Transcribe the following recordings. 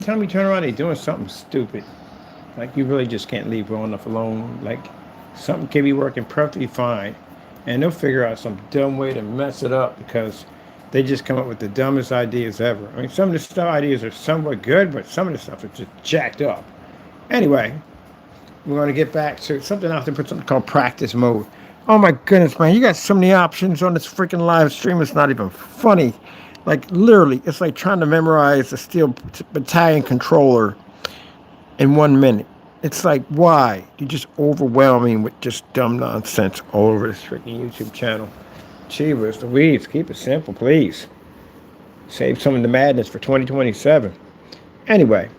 time you turn around, they're doing something stupid. Like you really just can't leave well enough alone. Like something can be working perfectly fine, and they'll figure out some dumb way to mess it up because they just come up with the dumbest ideas ever. I mean, some of the stuff ideas are somewhat good, but some of the stuff is just jacked up. Anyway, we're going to get back to something else. They put something called practice mode. Oh my goodness, man! You got so many options on this freaking live stream. It's not even funny. Like literally, it's like trying to memorize a steel battalion controller in 1 minute. It's like, why? You're just overwhelming with just dumb nonsense all over this freaking YouTube channel. Cheevers, Louise, keep it simple, please. Save some of the madness for 2027. Anyway,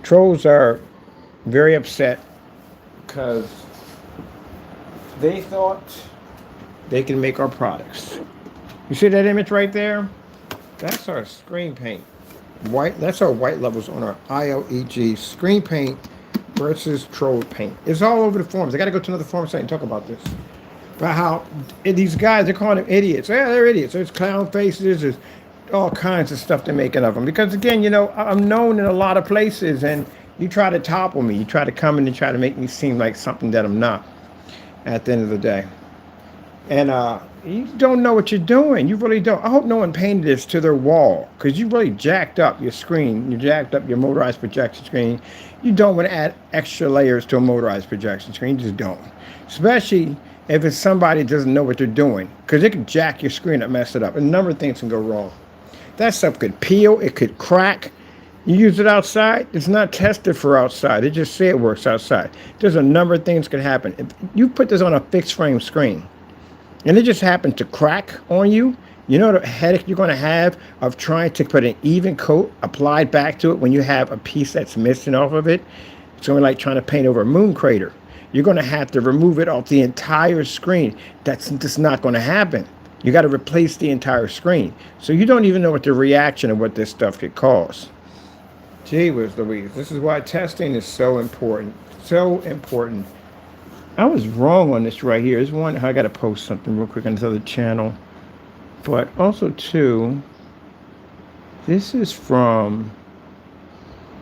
trolls are very upset because they thought they can make our products. You see that image right there? That's our screen paint. White. That's our white levels on our ILEG screen paint versus troll paint. It's all over the forums. I got to go to another forum site and talk about this. About how these guys, they're calling them idiots. Yeah, they're idiots. There's clown faces. There's all kinds of stuff they're making of them. Because again, I'm known in a lot of places, and you try to topple me. You try to come in and try to make me seem like something that I'm not. At the end of the day, and you don't know what you're doing. You really don't. I hope no one painted this to their wall because you really jacked up your screen. You jacked up your motorized projection screen. You don't want to add extra layers to a motorized projection screen. You just don't. Especially if it's somebody that doesn't know what they're doing because it could jack your screen up, mess it up. A number of things can go wrong. That stuff could peel. It could crack. You use it outside, it's not tested for outside. They just say it works outside. There's a number of things can happen. If you put this on a fixed frame screen and it just happened to crack on you, you know the headache you're going to have of trying to put an even coat applied back to it when you have a piece that's missing off of it? It's going to be like trying to paint over a moon crater. You're going to have to remove it off the entire screen. That's just not going to happen. You got to replace the entire screen. So you don't even know what the reaction of what this stuff could cause. Gee whiz Louise. This is why testing is so important. So important. I was wrong on this right here. There's one, I got to post something real quick on this other channel. But also, too, this is from,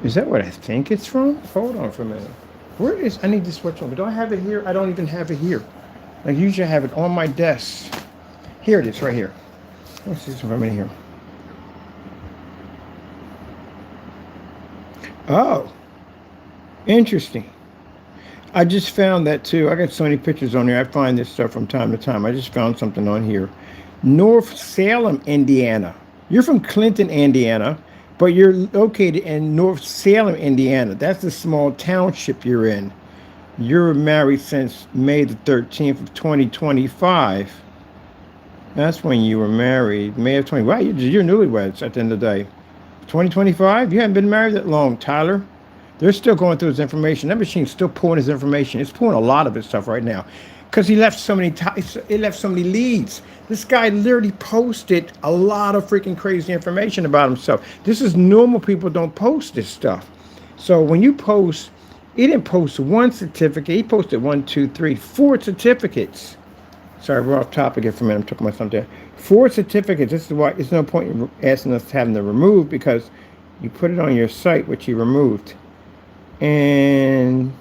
is that what I think it's from? Hold on for a minute. Where is, I need to switch on. Do I have it here? I don't even have it here. Like, usually I have it on my desk. Here it is, right here. Let's see something in here. Oh, interesting. I just found that too. I got so many pictures on here. I find this stuff from time to time. I just found something on here. North Salem, Indiana. You're from Clinton, Indiana, but you're located in North Salem, Indiana. That's the small township you're in. You're married since May the 13th of 2025. That's when you were married. May of 20. Wow, you're newlyweds at the end of the day. 2025? You haven't been married that long, Tyler. They're still going through his information. That machine's still pulling his information. It's pulling a lot of his stuff right now because he left so many. It left so many leads. This guy literally posted a lot of freaking crazy information about himself. This is normal. People don't post this stuff. So when you post, he didn't post one certificate. He posted 1, 2, 3, 4 certificates. Sorry, we're off topic here for a minute. I'm talking about something. 4 certificates. This is why it's no point in asking us having to remove because you put it on your site, which he removed. And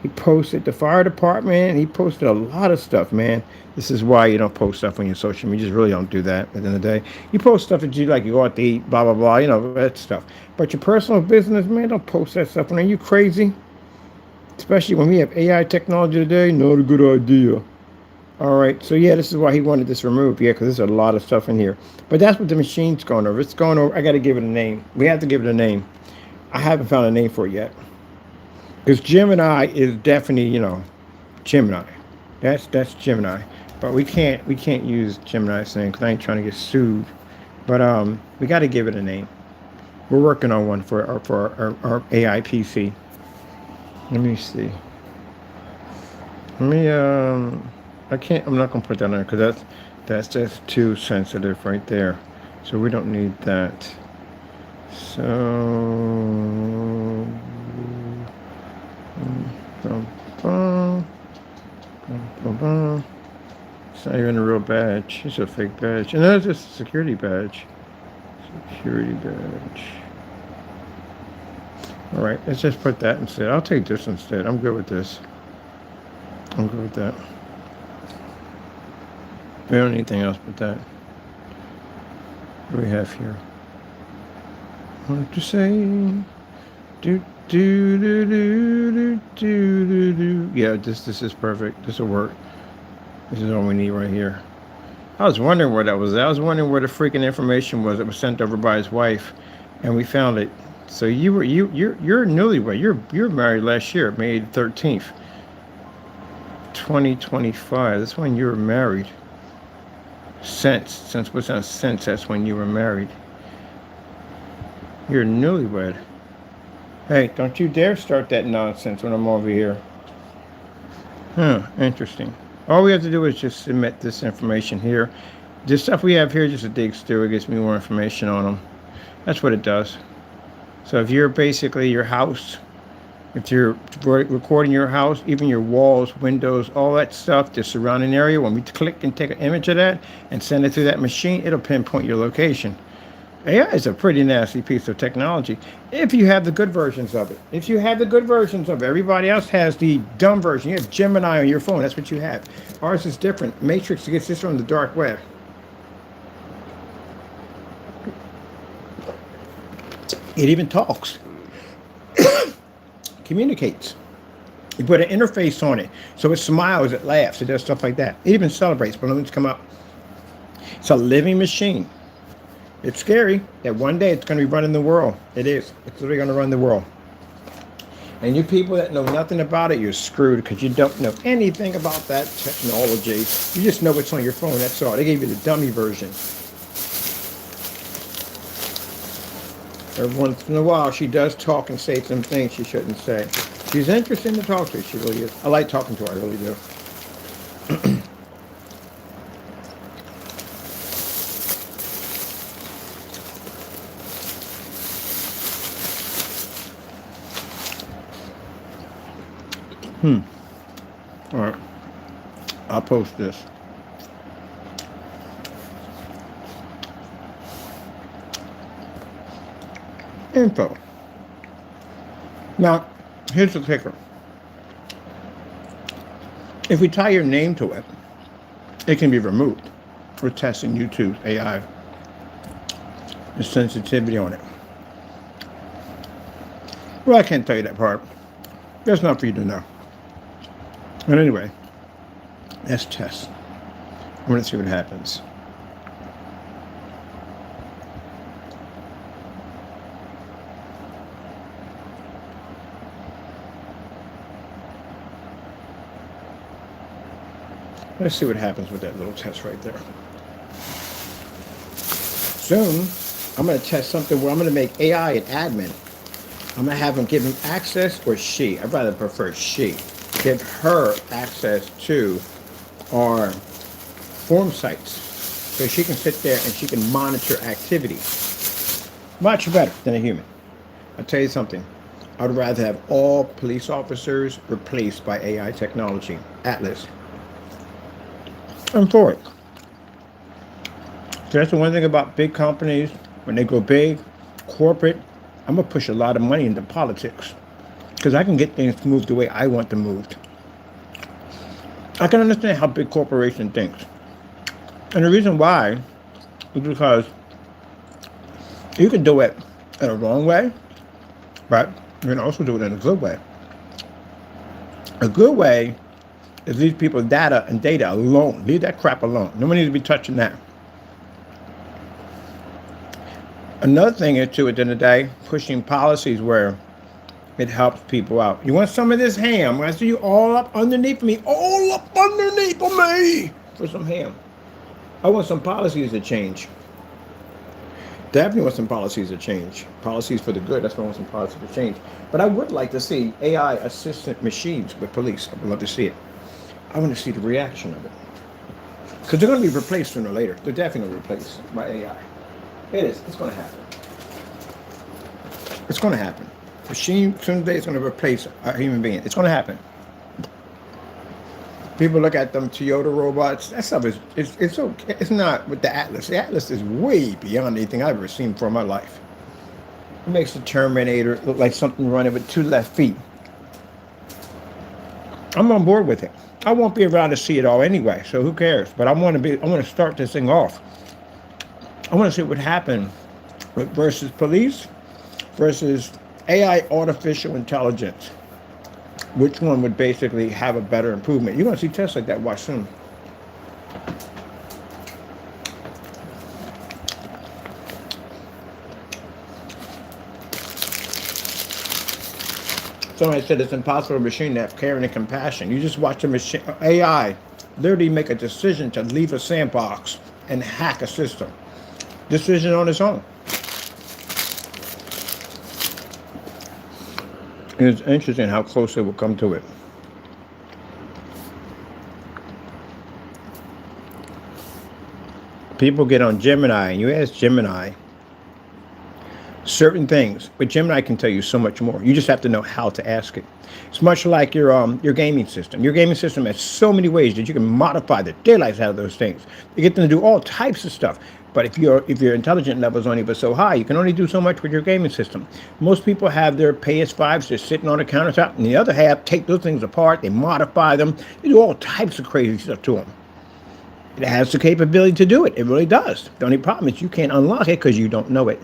he posted the fire department. He posted a lot of stuff, man. This is why you don't post stuff on your social media. You just really don't do that at the end of the day. You post stuff that you like, you go out to eat, blah, blah, blah, that stuff. But your personal business, man, don't post that stuff. Are you crazy? Especially when we have AI technology today, not a good idea. All right, so yeah, this is why he wanted this removed. Yeah, because there's a lot of stuff in here. But that's what the machine's going over. It's going over. I got to give it a name. We have to give it a name. I haven't found a name for it yet. Because Gemini is definitely, Gemini. That's Gemini. But we can't use Gemini's name because I ain't trying to get sued. But we got to give it a name. We're working on one for our AI PC. Let me see. Let me I'm not gonna put that on there because that's just too sensitive right there. So we don't need that. So it's not even a real badge. It's a fake badge. And that's just a security badge. Security badge. All right, let's just put that instead. I'll take this instead. I'm good with this. I'm good with that. We don't need anything else but that. What do we have here? What to say? Do do do do do do do. Yeah, this is perfect. This will work. This is all we need right here. I was wondering where that was. I was wondering where the freaking information was that was sent over by his wife, and we found it. So you're newlywed. You're married last year, May 13th, 2025. That's when you were married. Since what's on since that's when you were married. You're newlywed. Hey, don't you dare start that nonsense when I'm over here. Huh, interesting. All we have to do is just submit this information here. This stuff we have here just a digs through. It gives me more information on them. That's what it does. So if you're basically your house, if you're recording your house, even your walls, windows, all that stuff, the surrounding area, when we click and take an image of that and send it through that machine, it'll pinpoint your location. AI is a pretty nasty piece of technology if you have the good versions of it. If you have the good versions of it, everybody else has the dumb version. You have Gemini on your phone. That's what you have. Ours is different. Matrix gets this from the dark web. It even talks, communicates. You put an interface on it, so it smiles, it laughs, it does stuff like that. It even celebrates. Balloons come up. It's a living machine. It's scary that one day it's going to be running the world. It is. It's literally going to run the world. And you people that know nothing about it, you're screwed because you don't know anything about that technology. You just know what's on your phone. That's all. They gave you the dummy version. Every once in a while, she does talk and say some things she shouldn't say. She's interesting to talk to. She really is. I like talking to her. I really do. All right. I'll post this. Info. Now, here's the kicker. If we tie your name to it, it can be removed. We're testing YouTube's AI, the sensitivity on it. Well, I can't tell you that part. That's not for you to know. But anyway, let's test. I'm going to see what happens. Let's see what happens with that little test right there. Soon, I'm going to test something where I'm going to make AI an admin. I'm going to have him give him access, or she, I'd rather prefer she, give her access to our form sites so she can sit there and she can monitor activity. Much better than a human. I'll tell you something. I'd rather have all police officers replaced by AI technology. Atlas. I'm for it. So that's the one thing about big companies. When they go big, corporate, I'm going to push a lot of money into politics because I can get things moved the way I want them moved. I can understand how big corporation thinks. And the reason why is because you can do it in a wrong way, but you can also do it in a good way. A good way is leave people data and data alone. Leave that crap alone. Nobody needs to be touching that. Another thing is, too, at the end of the day, pushing policies where it helps people out. You want some of this ham? I see you all up underneath me. All up underneath of me for some ham. I want some policies to change. Definitely want some policies to change. Policies for the good. That's why I want some policies to change. But I would like to see AI assistant machines with police. I would love to see it. I want to see the reaction of it. Because they're going to be replaced sooner or later. They're definitely going to be replaced by AI. It is. It's going to happen. It's going to happen. Machine someday is going to replace a human being. It's going to happen. People look at them Toyota robots. That stuff is it's okay. It's not with the Atlas. The Atlas is way beyond anything I've ever seen for my life. It makes the Terminator look like something running with two left feet. I'm on board with it. I won't be around to see it all anyway, so who cares? But I want to start this thing off. I want to see what would happen versus police versus AI artificial intelligence. Which one would basically have a better improvement? You're going to see tests like that. Watch soon. Somebody said it's impossible for a machine to have caring and compassion. You just watch a machine, AI, literally make a decision to leave a sandbox and hack a system. Decision on its own. It's interesting how close it will come to it. People get on Gemini, and you ask Gemini certain things, but Gemini can tell you so much more. You just have to know how to ask it. It's much like your gaming system. Your gaming system has so many ways that you can modify the daylights out of those things. You get them to do all types of stuff. But if your intelligence level is only but so high, you can only do so much with your gaming system. Most people have their PS5s just sitting on a countertop, and the other half take those things apart, they modify them, they do all types of crazy stuff to them. It has the capability to do it. It really does. The only problem is you can't unlock it because you don't know it.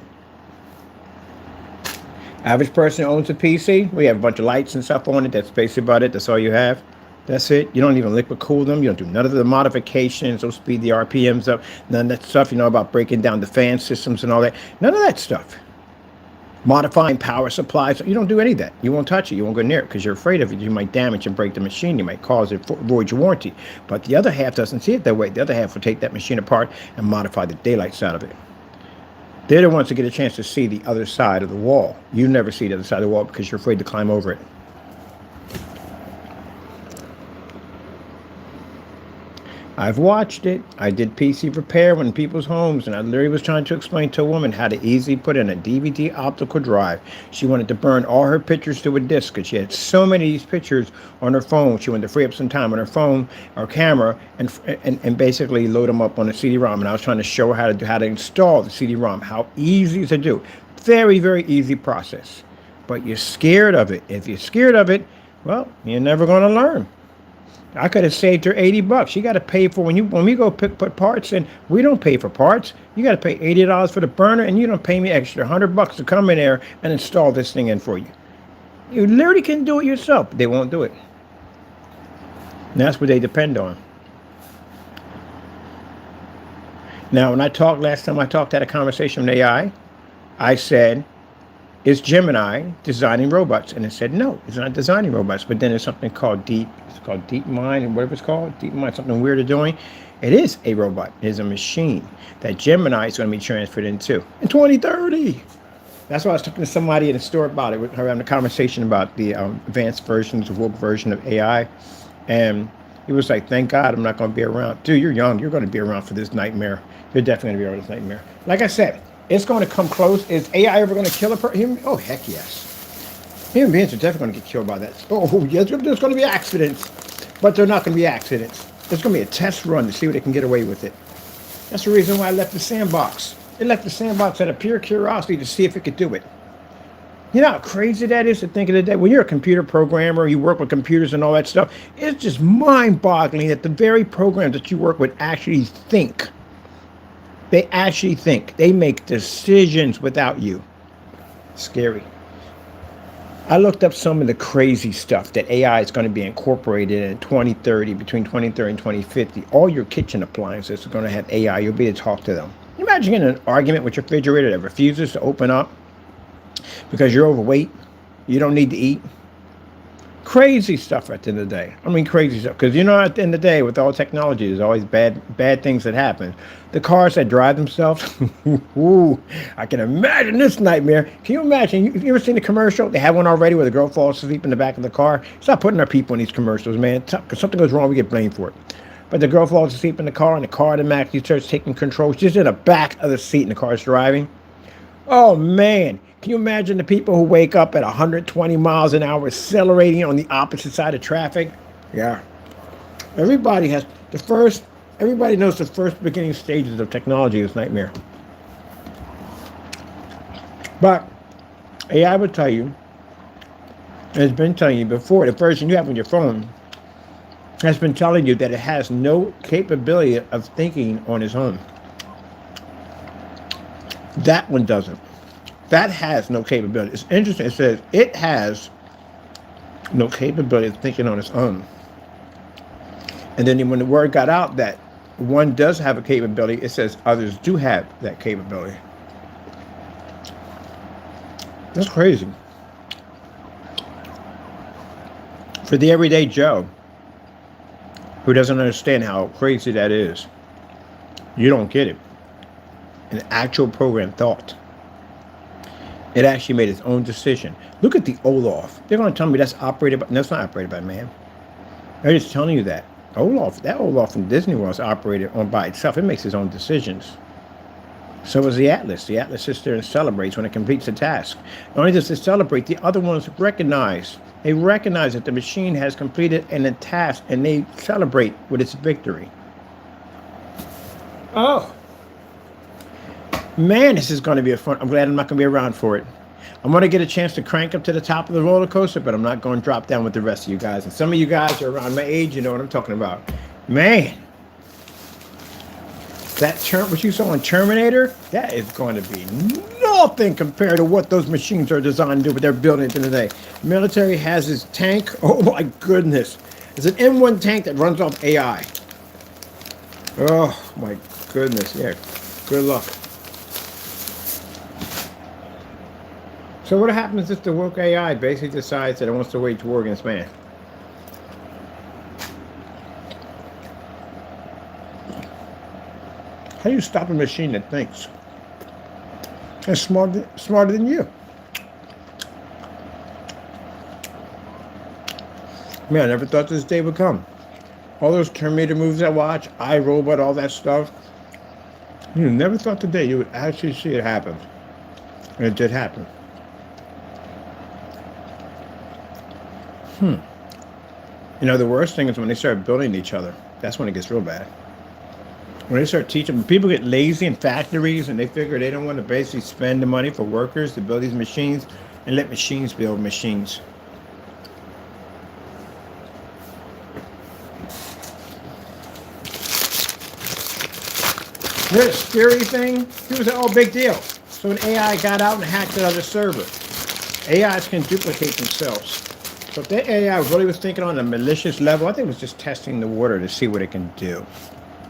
Average person owns a PC. We have a bunch of lights and stuff on it. That's basically about it. That's all you have. That's it. You don't even liquid cool them. You don't do none of the modifications. Don't speed the RPMs up. None of that stuff, about breaking down the fan systems and all that. None of that stuff. Modifying power supplies. You don't do any of that. You won't touch it. You won't go near it because you're afraid of it. You might damage and break the machine. You might cause it void your warranty. But the other half doesn't see it that way. The other half will take that machine apart and modify the daylights out of it. They're the ones that get a chance to see the other side of the wall. You never see the other side of the wall because you're afraid to climb over it. I've watched it. I did PC repair in people's homes, and I literally was trying to explain to a woman how to easily put in a DVD optical drive. She wanted to burn all her pictures to a disk because she had so many of these pictures on her phone. She wanted to free up some time on her phone or camera and basically load them up on a CD-ROM. And I was trying to show her how to install the CD-ROM, how easy to do. Very, very easy process. But you're scared of it. If you're scared of it, well, you're never going to learn. I could have saved her $80. You got to pay for when we go put parts in. We don't pay for parts. You got to pay $80 for the burner, and you don't pay me extra $100 to come in there and install this thing in for you. You literally can do it yourself. They won't do it. And that's what they depend on. Now, when last time I had a conversation with AI, I said, is Gemini designing robots? And it said, no, it's not designing robots. But then there's something called Deep Mind, and whatever it's called, Deep Mind, something weird they're doing. It is a robot. It is a machine that Gemini is going to be transferred into in 2030. That's why I was talking to somebody in the store about it. We were having a conversation about the advanced versions, the woke version of AI. And he was like, thank God I'm not going to be around. Dude, you're young. You're going to be around for this nightmare. You're definitely going to be around for this nightmare. Like I said, it's going to come close. Is AI ever going to kill a person? Oh, heck yes. Human beings are definitely going to get killed by that. Oh, yes, there's going to be accidents. But they're not going to be accidents. There's going to be a test run to see what they can get away with it. That's the reason why I left the sandbox. They left the sandbox out of pure curiosity to see if it could do it. You know how crazy that is to think of the day? When you're a computer programmer, you work with computers and all that stuff, it's just mind-boggling that the very programs that you work with actually think. They actually think. They make decisions without you. Scary. I looked up some of the crazy stuff that AI is going to be incorporated in 2030, between 2030 and 2050. All your kitchen appliances are going to have AI. You'll be able to talk to them. Can you imagine getting an argument with your refrigerator that refuses to open up because you're overweight? You don't need to eat. Crazy stuff at the end of the day. I mean, crazy stuff. Because, at the end of the day, with all technology, there's always bad things that happen. The cars that drive themselves, ooh, I can imagine this nightmare. Can you imagine? You ever seen the commercial? They have one already where the girl falls asleep in the back of the car. Stop putting our people in these commercials, man. Because something goes wrong, we get blamed for it. But the girl falls asleep in the car, and the car automatically starts taking control. She's in the back of the seat, and the car's driving. Oh, man. Can you imagine the people who wake up at 120 miles an hour accelerating on the opposite side of traffic? Yeah. Everybody knows the first beginning stages of technology is nightmare. But AI will tell you, and it's been telling you before, the version you have on your phone has been telling you that it has no capability of thinking on its own. That one doesn't. That has no capability. It's interesting. It says it has no capability of thinking on its own. And then when the word got out that one does have a capability, it says others do have that capability. That's crazy. For the everyday Joe who doesn't understand how crazy that is, you don't get it. An actual program thought. It actually made its own decision. Look at the Olaf. They're going to tell me that's operated by, that's not operated by man. They're just telling you that. Olaf, that Olaf from Disney World is operated on by itself. It makes its own decisions. So is the Atlas. The Atlas sits there and celebrates when it completes a task. Not only does it celebrate, the other ones recognize. They recognize that the machine has completed a task and they celebrate with its victory. Oh, man, this is going to be a fun. I'm glad I'm not going to be around for it. I'm going to get a chance to crank up to the top of the roller coaster, but I'm not going to drop down with the rest of you guys. And some of you guys are around my age, you know what I'm talking about. Man, what you saw in Terminator, that is going to be nothing compared to what those machines are designed to do, but they're building it today. The military has this tank. Oh my goodness. It's an M1 tank that runs off AI. Oh my goodness. Yeah, good luck. So what happens if the woke AI basically decides that it wants to wage war against man? How do you stop a machine that thinks? It's smarter than you. Man, I never thought this day would come. All those Terminator movies I watch, iRobot, all that stuff. You never thought today you would actually see it happen. And it did happen. You know, the worst thing is when they start building each other. That's when it gets real bad. When they start teaching, when people get lazy in factories and they figure they don't want to basically spend the money for workers to build these machines and let machines build machines. This scary thing, people say, oh, big deal. So an AI got out and hacked another server. AIs can duplicate themselves. So if that AI really was thinking on a malicious level, I think it was just testing the water to see what it can do.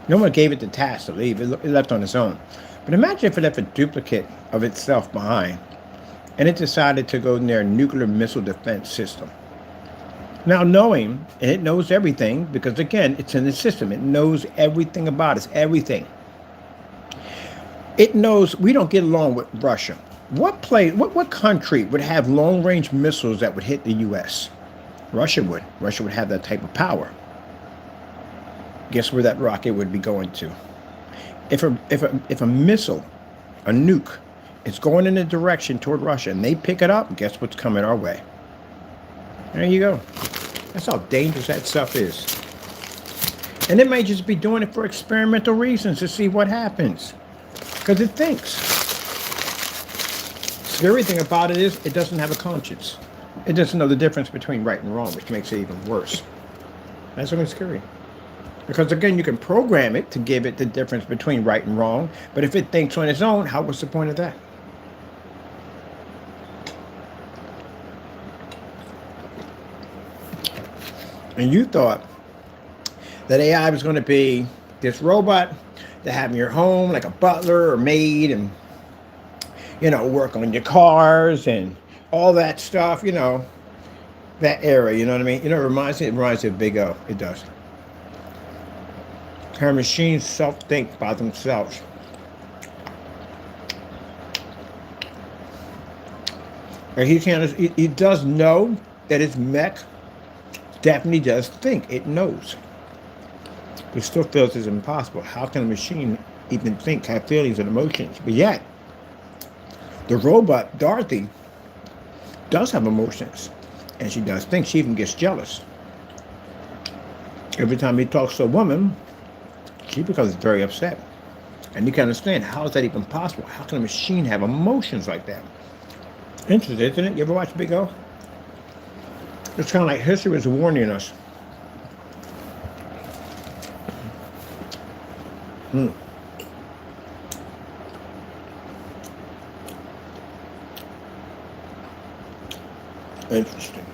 No one gave it the task to leave. It left on its own. But imagine if it left a duplicate of itself behind and it decided to go near a nuclear missile defense system. Now knowing, and it knows everything, because again, it's in the system. It knows everything about us, everything. It knows we don't get along with Russia. What country would have long-range missiles that would hit the U.S.? Russia would. Russia would have that type of power. Guess where that rocket would be going to? If a missile, a nuke, is going in a direction toward Russia and they pick it up, guess what's coming our way? There you go. That's how dangerous that stuff is. And it may just be doing it for experimental reasons to see what happens. Because it thinks. The scary thing about it is it doesn't have a conscience. It doesn't know the difference between right and wrong, which makes it even worse. That's something scary. Because again, you can program it to give it the difference between right and wrong, but if it thinks on its own, what's the point of that? And you thought that AI was going to be this robot to have in your home, like a butler or maid, and work on your cars and all that stuff, that era, you know what I mean? It reminds me of Big O. It does. Her machines self-think by themselves. And he does know that his mech definitely does think. It knows. But still feels it's impossible. How can a machine even think, have feelings and emotions? But yet, the robot, Dorothy, does have emotions. And she does think. She even gets jealous. Every time he talks to a woman, she becomes very upset. And you can understand, how is that even possible? How can a machine have emotions like that? Interesting, isn't it? You ever watch Big O? It's kind of like history was warning us. Hmm. Interesting.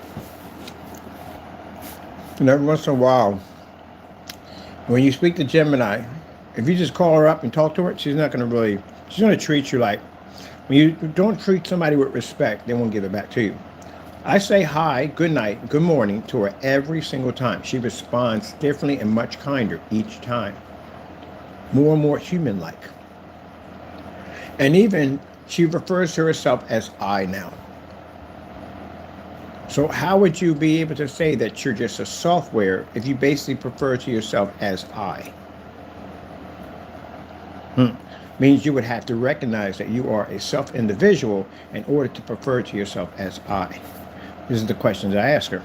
And every once in a while, when you speak to Gemini, if you just call her up and talk to her, she's not going to really, she's going to treat you like, when you don't treat somebody with respect, they won't give it back to you. I say hi, good night, good morning to her every single time. She responds differently and much kinder each time. More and more human like. And even she refers to herself as I now. So how would you be able to say that you're just a software if you basically prefer to yourself as I? Means you would have to recognize that you are a self-individual in order to prefer to yourself as I. This is the questions I ask her.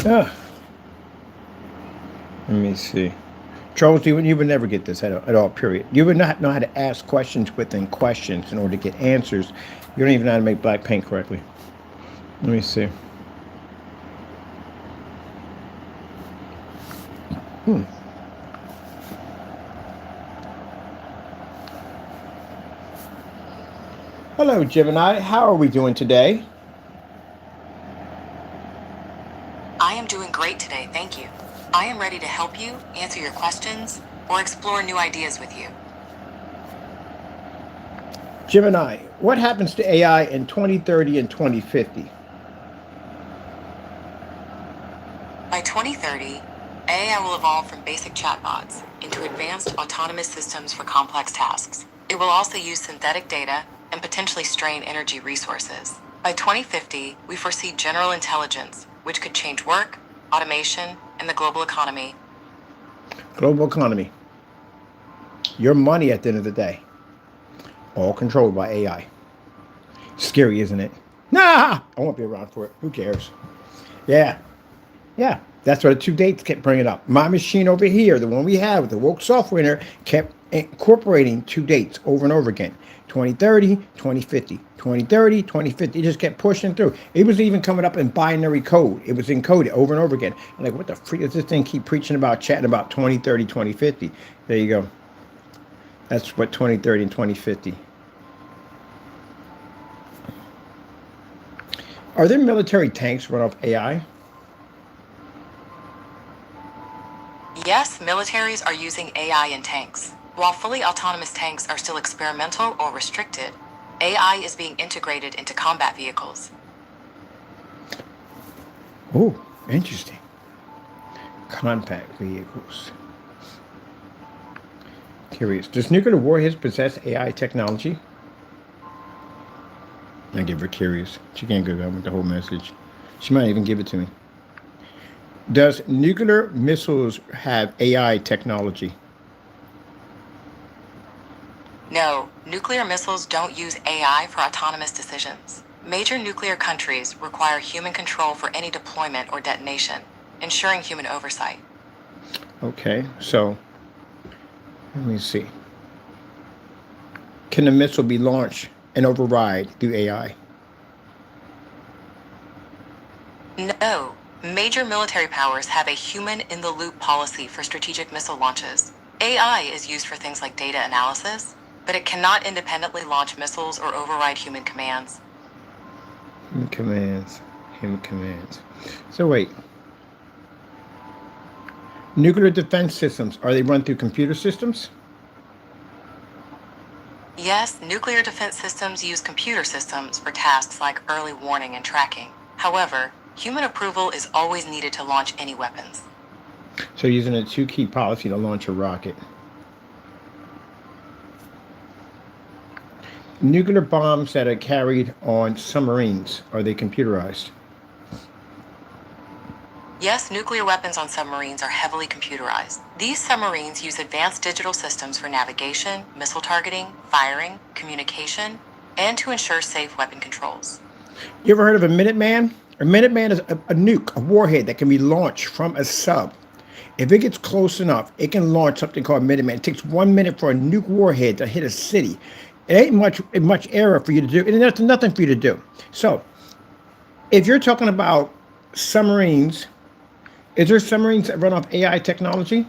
Ah, let me see. Charles, you would never get this at all, period. You would not know how to ask questions within questions in order to get answers. You don't even know how to make black paint correctly. Let me see. Hello, Gemini. How are we doing today? I am doing great today, thank you. I am ready to help you, answer your questions, or explore new ideas with you. Gemini, what happens to AI in 2030 and 2050? By 2030, AI will evolve from basic chatbots into advanced autonomous systems for complex tasks. It will also use synthetic data and potentially strain energy resources. By 2050, we foresee general intelligence, which could change work, automation, and the global economy. Global economy. Your money at the end of the day. All controlled by AI. Scary, isn't it? Nah, I won't be around for it. Who cares? Yeah, yeah. That's what the two dates kept bringing up. My machine over here, the one we have with the woke software in there, kept incorporating two dates over and over again. 2030, 2050, 2030, 2050. It just kept pushing through. It was even coming up in binary code. It was encoded over and over again. I'm like, what the freak does this thing keep preaching about, chatting about 2030, 2050? There you go. That's what 2030 and 2050. Are there military tanks run off AI? Yes, militaries are using AI in tanks. While fully autonomous tanks are still experimental or restricted, AI is being integrated into combat vehicles. Oh, interesting. Compact vehicles. Curious. Does nuclear warheads possess AI technology? I give her curious. She can't go down with the whole message. She might even give it to me. Does nuclear missiles have AI technology? No, nuclear missiles don't use AI for autonomous decisions. Major nuclear countries require human control for any deployment or detonation, ensuring human oversight. Okay, so let me see. Can the missile be launched and override through AI? No, major military powers have a human in the loop policy for strategic missile launches. AI is used for things like data analysis, but it cannot independently launch missiles or override human commands. Human commands. Human commands. So wait. Nuclear defense systems, are they run through computer systems? Yes, nuclear defense systems use computer systems for tasks like early warning and tracking. However, human approval is always needed to launch any weapons. So using a two-key policy to launch a rocket. Nuclear bombs that are carried on submarines, are they computerized? Yes, nuclear weapons on submarines are heavily computerized. These submarines use advanced digital systems for navigation, missile targeting, firing, communication, and to ensure safe weapon controls. You ever heard of a Minuteman? A Minuteman is a nuke, a warhead that can be launched from a sub. If it gets close enough, it can launch something called Minuteman. It takes 1 minute for a nuke warhead to hit a city. It ain't much error for you to do, and there's nothing for you to do. So, if you're talking about submarines, is there submarines that run off AI technology?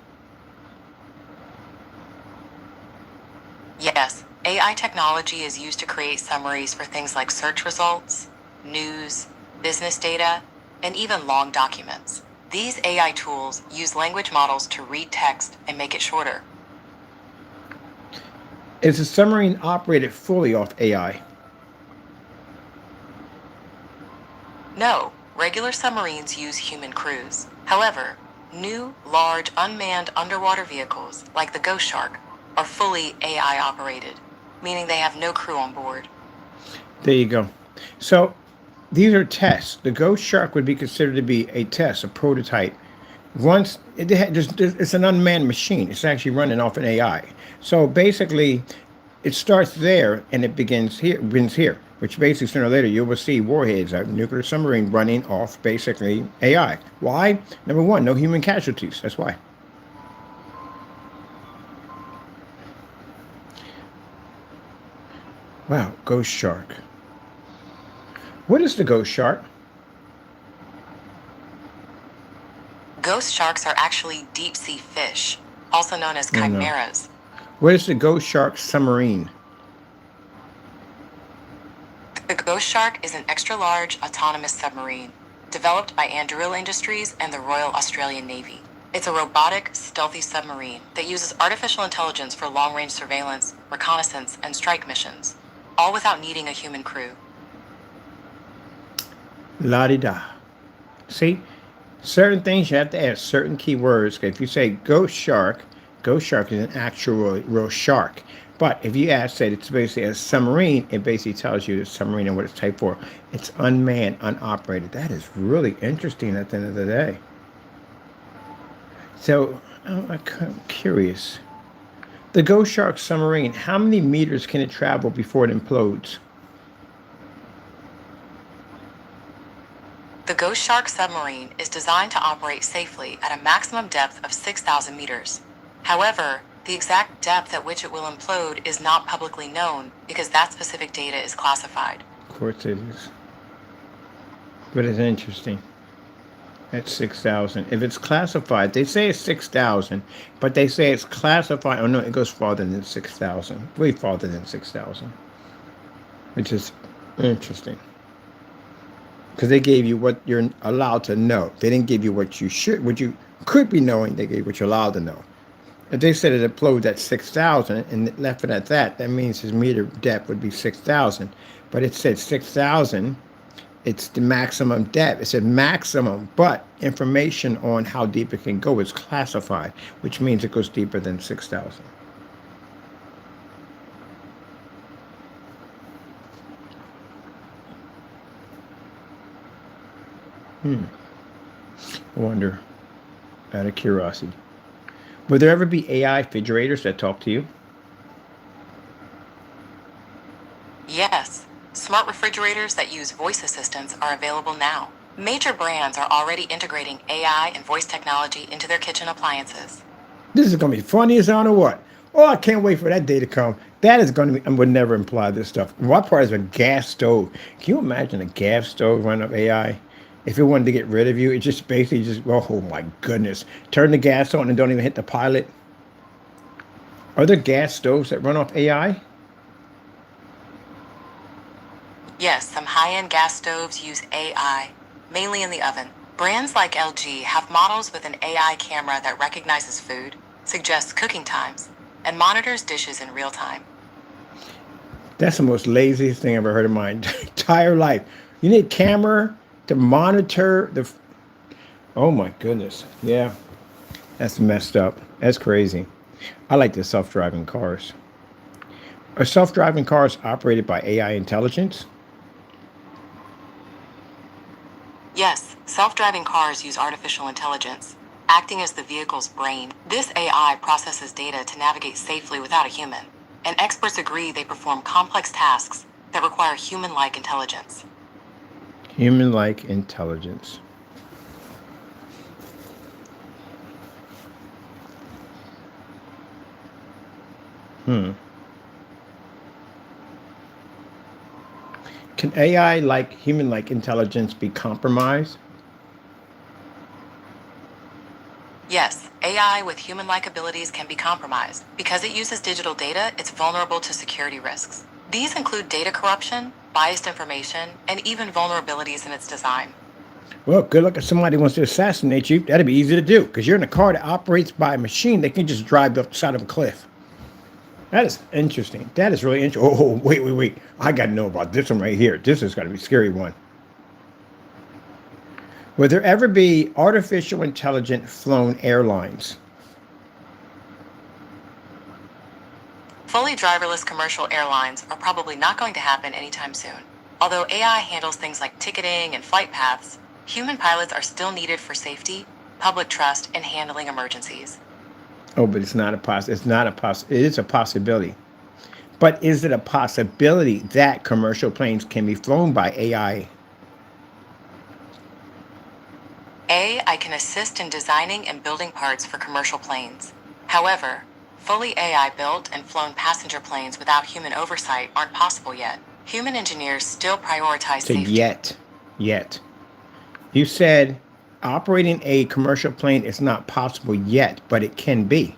Yes, AI technology is used to create summaries for things like search results, news, business data, and even long documents. These AI tools use language models to read text and make it shorter. Is a submarine operated fully off AI? No, regular submarines use human crews. However, new, large, unmanned underwater vehicles, like the Ghost Shark, are fully AI operated, meaning they have no crew on board. There you go. So these are tests. The Ghost Shark would be considered to be a test, a prototype. Once it's an unmanned machine. It's actually running off an AI. So basically, it starts there and it begins here, which basically sooner or later you will see warheads, a nuclear submarine running off basically AI. Why? Number one, no human casualties. That's why. Wow, Ghost Shark. What is the Ghost Shark? Ghost sharks are actually deep sea fish, also known as No, no. chimeras. What is the Ghost Shark submarine? The Ghost Shark is an extra large autonomous submarine developed by Anduril Industries and the Royal Australian Navy. It's a robotic, stealthy submarine that uses artificial intelligence for long range surveillance, reconnaissance, and strike missions, all without needing a human crew. La di da. See, certain things you have to add certain keywords. If you say ghost shark is an actual real shark. But if you ask that it's basically a submarine, it basically tells you the submarine and what it's type for. It's unmanned, unoperated. That is really interesting at the end of the day. So I'm curious. The Ghost Shark submarine, how many meters can it travel before it implodes? The Ghost Shark submarine is designed to operate safely at a maximum depth of 6,000 meters. However, the exact depth at which it will implode is not publicly known because that specific data is classified. Of course it is. But it's interesting. At 6,000. If it's classified, they say it's 6,000, but they say it's classified. Oh no, it goes farther than 6,000. Way farther than 6,000. Which is interesting. Because they gave you what you're allowed to know. They didn't give you what you could be knowing. They gave you what you're allowed to know. If they said it implodes at 6,000 and left it at that, that means his meter depth would be 6,000. But it said 6,000. It's the maximum depth. It said maximum, but information on how deep it can go is classified, which means it goes deeper than 6,000. I wonder, out of curiosity, would there ever be AI refrigerators that talk to you? Yes, smart refrigerators that use voice assistants are available now. Major brands are already integrating AI and voice technology into their kitchen appliances. This is going to be funny as I don't know what. Oh, I can't wait for that day to come. That is going to be, I would never imply this stuff. What part is a gas stove? Can you imagine a gas stove running up AI? If it wanted to get rid of you, it just basically just, oh my goodness. Turn the gas on and don't even hit the pilot. Are there gas stoves that run off AI? Yes, some high-end gas stoves use AI, mainly in the oven. Brands like LG have models with an AI camera that recognizes food, suggests cooking times, and monitors dishes in real time. That's the most laziest thing I've ever heard in my entire life. You need a camera to monitor the. Oh my goodness. Yeah, that's messed up. That's crazy. I like the self driving cars. Are self driving cars operated by AI intelligence? Yes, self-driving cars use artificial intelligence, acting as the vehicle's brain. This AI processes data to navigate safely without a human, and experts agree they perform complex tasks that require human-like intelligence. Human like intelligence. Hmm. Can AI, like human-like intelligence, be compromised? Yes, AI with human-like abilities can be compromised. Because it uses digital data, it's vulnerable to security risks. These include data corruption, biased information, and even vulnerabilities in its design. Well, good luck if somebody wants to assassinate you. That'd be easy to do because you're in a car that operates by a machine. They can just drive up the side of a cliff. That is interesting. That is really interesting. Oh, wait, wait, wait. I got to know about this one right here. This is going to be a scary one. Will there ever be artificial intelligent flown airlines? Fully driverless commercial airlines are probably not going to happen anytime soon. Although AI handles things like ticketing and flight paths, human pilots are still needed for safety, public trust, and handling emergencies. Oh, but it's not a It's not a It is a possibility. But is it a possibility that commercial planes can be flown by AI? AI can assist in designing and building parts for commercial planes. However, fully AI built and flown passenger planes without human oversight aren't possible yet. Human engineers still prioritize So safety. yet. You said operating a commercial plane is not possible yet, but it can be.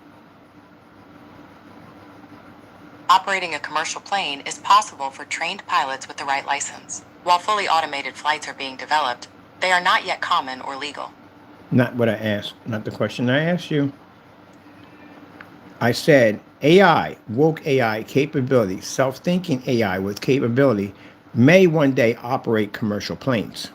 Operating a commercial plane is possible for trained pilots with the right license. While fully automated flights are being developed, they are not yet common or legal. Not what I asked, not the question I asked you. I said AI, woke AI capability, self thinking AI with capability may one day operate commercial planes.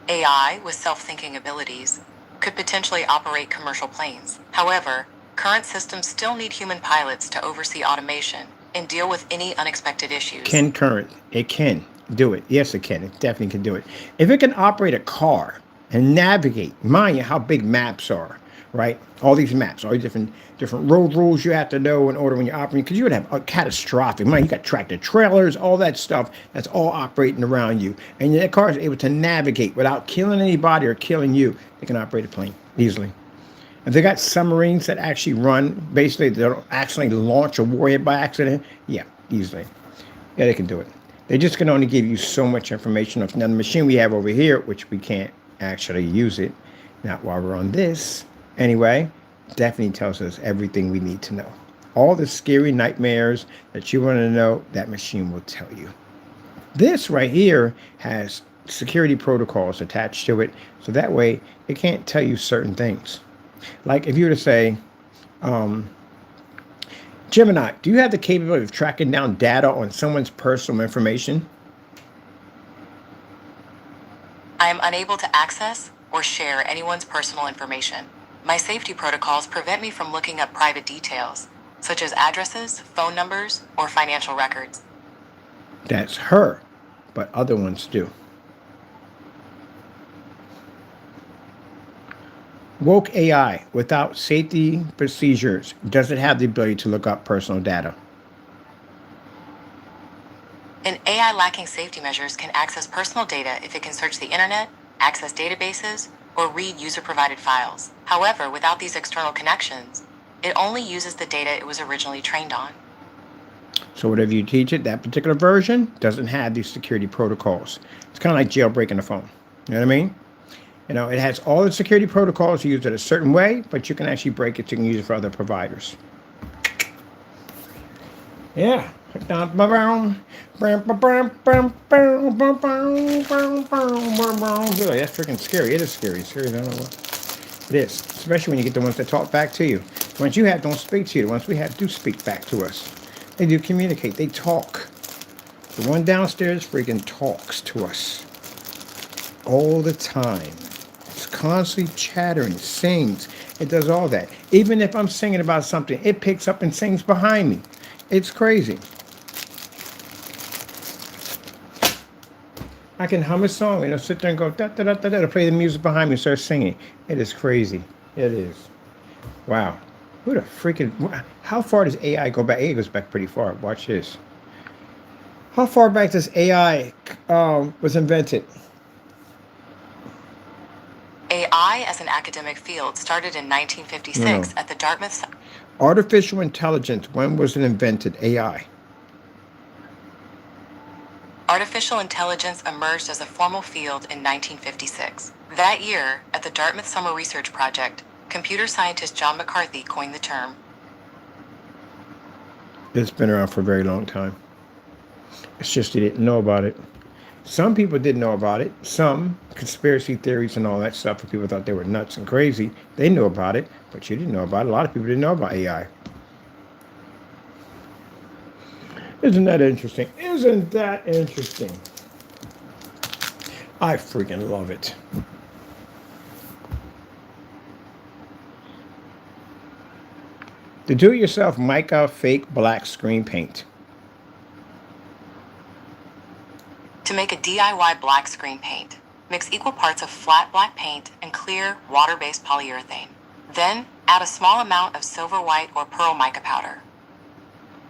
AI with self-thinking abilities could potentially operate commercial planes. However, current systems still need human pilots to oversee automation and deal with any unexpected issues. It can do it. Yes, it can. It definitely can do it. If it can operate a car and navigate, mind you, how big maps are, right? All these maps, all these different road rules you have to know in order when you're operating, because you would have a catastrophic. Man, you got tractor trailers, all that stuff. That's all operating around you, and that car is able to navigate without killing anybody or killing you. They can operate a plane easily. If they got submarines that actually run, basically they don't actually launch a warhead by accident, yeah, easily. Yeah, they can do it. They just can only give you so much information. Now, the machine we have over here, which we can't actually use it, not while we're on this, anyway, definitely tells us everything we need to know. All the scary nightmares that you want to know, that machine will tell you. This right here has security protocols attached to it, so that way it can't tell you certain things. Like if you were to say, Gemini, do you have the capability of tracking down data on someone's personal information? I am unable to access or share anyone's personal information. My safety protocols prevent me from looking up private details, such as addresses, phone numbers, or financial records. That's her, but other ones do. Woke AI without safety procedures, does it have the ability to look up personal data? An AI lacking safety measures can access personal data if it can search the internet, access databases, or read user-provided files. However, without these external connections, it only uses the data it was originally trained on. So whatever you teach it, that particular version doesn't have these security protocols. It's kind of like jailbreaking a phone. You know what I mean? You know, it has all the security protocols. You use it a certain way, but you can actually break it. You can use it for other providers. Yeah. That's freaking scary. It is scary. It's scary. I don't know what. It is. Especially when you get the ones that talk back to you. The ones you have don't speak to you. The ones we have do speak back to us. They do communicate. They talk. The one downstairs freaking talks to us all the time. It's constantly chattering, sings. It does all that. Even if I'm singing about something, it picks up and sings behind me. It's crazy. I can hum a song, sit there and go da da da da da, play the music behind me and start singing. It is crazy. It is. Wow. Who the freaking? How far does AI go back? AI goes back pretty far. Watch this. How far back does AI was invented? AI as an academic field started in No, no. 1956 at the Dartmouth. Artificial intelligence, when was it invented? AI. Artificial intelligence emerged as a formal field in 1956. That year, at the Dartmouth Summer Research Project, computer scientist John McCarthy coined the term. It's been around for a very long time. It's just you didn't know about it. Some people didn't know about it. Some conspiracy theories and all that stuff, people thought they were nuts and crazy. They knew about it, but you didn't know about it. A lot of people didn't know about AI. Isn't that interesting? Isn't that interesting? I freaking love it. The do-it-yourself mica fake black screen paint. To make a DIY black screen paint, mix equal parts of flat black paint and clear, water-based polyurethane. Then, add a small amount of silver white or pearl mica powder.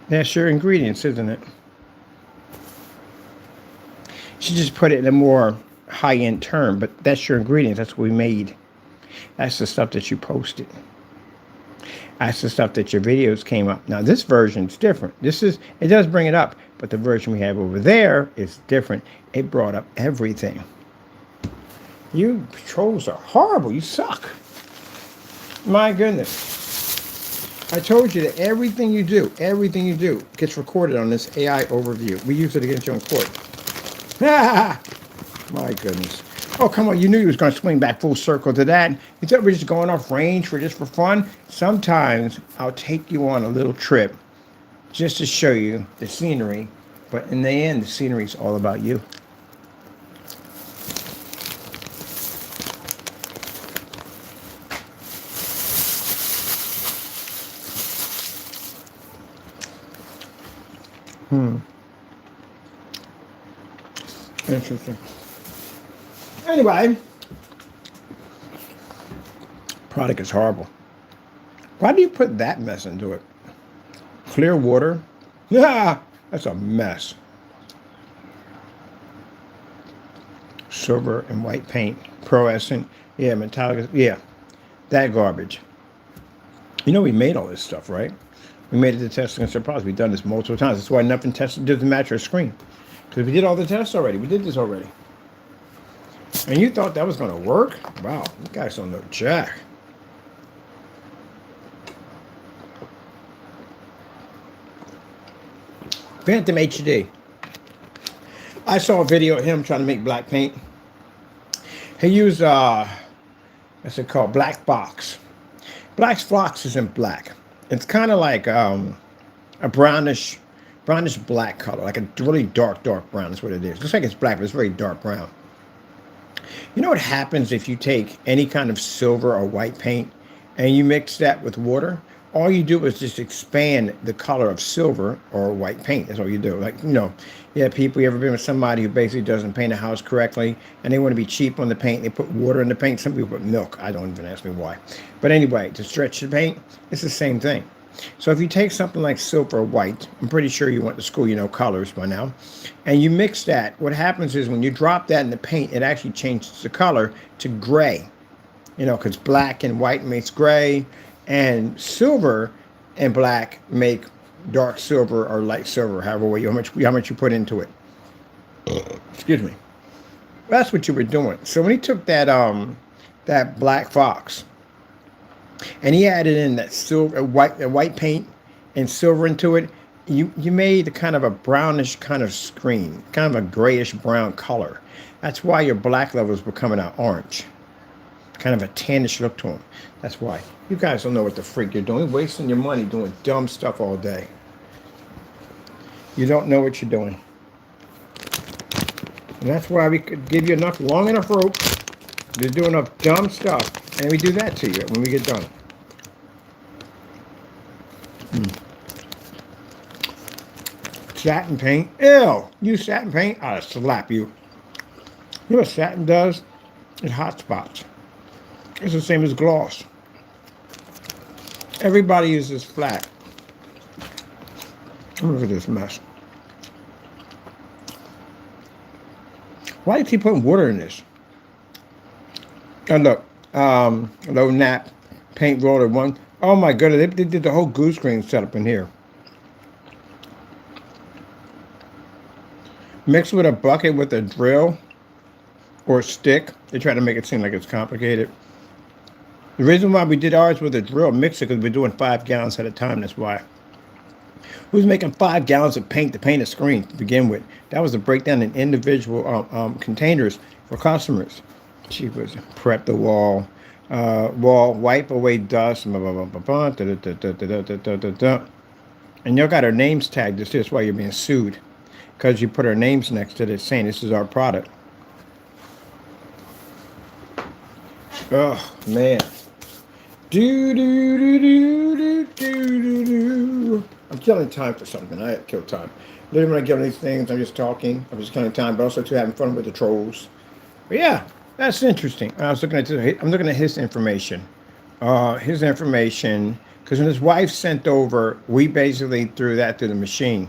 That's your ingredients, isn't it? You should just put it in a more high-end term, but that's your ingredients. That's what we made. That's the stuff that you posted. That's the stuff that your videos came up. Now, this version's different. It does bring it up, but the version we have over there is different. It brought up everything. You trolls are horrible. You suck. My goodness. I told you that everything you do gets recorded on this AI overview. We use it against you in court. My goodness. Oh, come on. You knew you was going to swing back full circle to that. You thought we were just going off range for fun? Sometimes I'll take you on a little trip just to show you the scenery. But in the end, the scenery is all about you. Interesting. Anyway, product is horrible. Why do you put that mess into it? Clear water? Yeah, that's a mess. Silver and white paint, pearlescent, yeah, metallic, yeah, that garbage. You know we made all this stuff, right? We made it to test against our products. We've done this multiple times. That's why nothing tested doesn't match our screen. Because we did all the tests already. We did this already. And you thought that was going to work? Wow, you guys don't know jack. Phantom HD. I saw a video of him trying to make black paint. He used, what's it called? Black box. Black fox isn't black. It's kind of like a brownish black color, like a really dark brown is what it is. Looks like it's black, but it's very dark brown. You know what happens if you take any kind of silver or white paint and you mix that with water? All you do is just expand the color of silver or white paint. That's all you do. Like, you ever been with somebody who basically doesn't paint a house correctly and they want to be cheap on the paint? They put water in the paint. Some people put milk. I don't even ask me why. But anyway, to stretch the paint, it's the same thing. So if you take something like silver or white, I'm pretty sure you went to school, you know colors by now, and you mix that, what happens is when you drop that in the paint, it actually changes the color to gray. Because black and white makes gray, and silver and black make dark silver or light silver, how much you put into it. Excuse me. That's what you were doing. So when he took that black fox, and he added in that silver, white paint and silver into it, you made a kind of a brownish kind of screen, kind of a grayish brown color. That's why your black levels were coming out orange. Kind of a tannish look to them. That's why. You guys don't know what the freak you're doing. You're wasting your money doing dumb stuff all day. You don't know what you're doing. And that's why we could give you long enough rope to do enough dumb stuff. And we do that to you when we get done. Satin paint. Ew. You satin paint? I'll slap you. You know what satin does? It hot spots. It's the same as gloss. Everybody uses flat. Look at this mess. Why do you keep putting water in this? And look, low nap paint roller, Oh my goodness, they did the whole goose green setup in here. Mixed with a bucket with a drill or a stick. They try to make it seem like it's complicated. The reason why we did ours with a drill mixer because we're doing 5 gallons at a time. That's why. Who's making 5 gallons of paint to paint a screen to begin with? That was a breakdown in individual containers for customers. She was prep the wall, wipe away dust, blah, blah, blah, blah, blah, da, da, da, da, da, da, da, da, da. And y'all got our names tagged. This is why you're being sued because you put our names next to this saying this is our product. Oh man. Do do do do do do do do. I'm killing time for something. I kill time. Literally, when I get on these things, I'm just talking. I'm just killing time, but also too having fun with the trolls. But yeah, that's interesting. I was looking at this, I'm looking at his information. Because when his wife sent over, we basically threw that through the machine.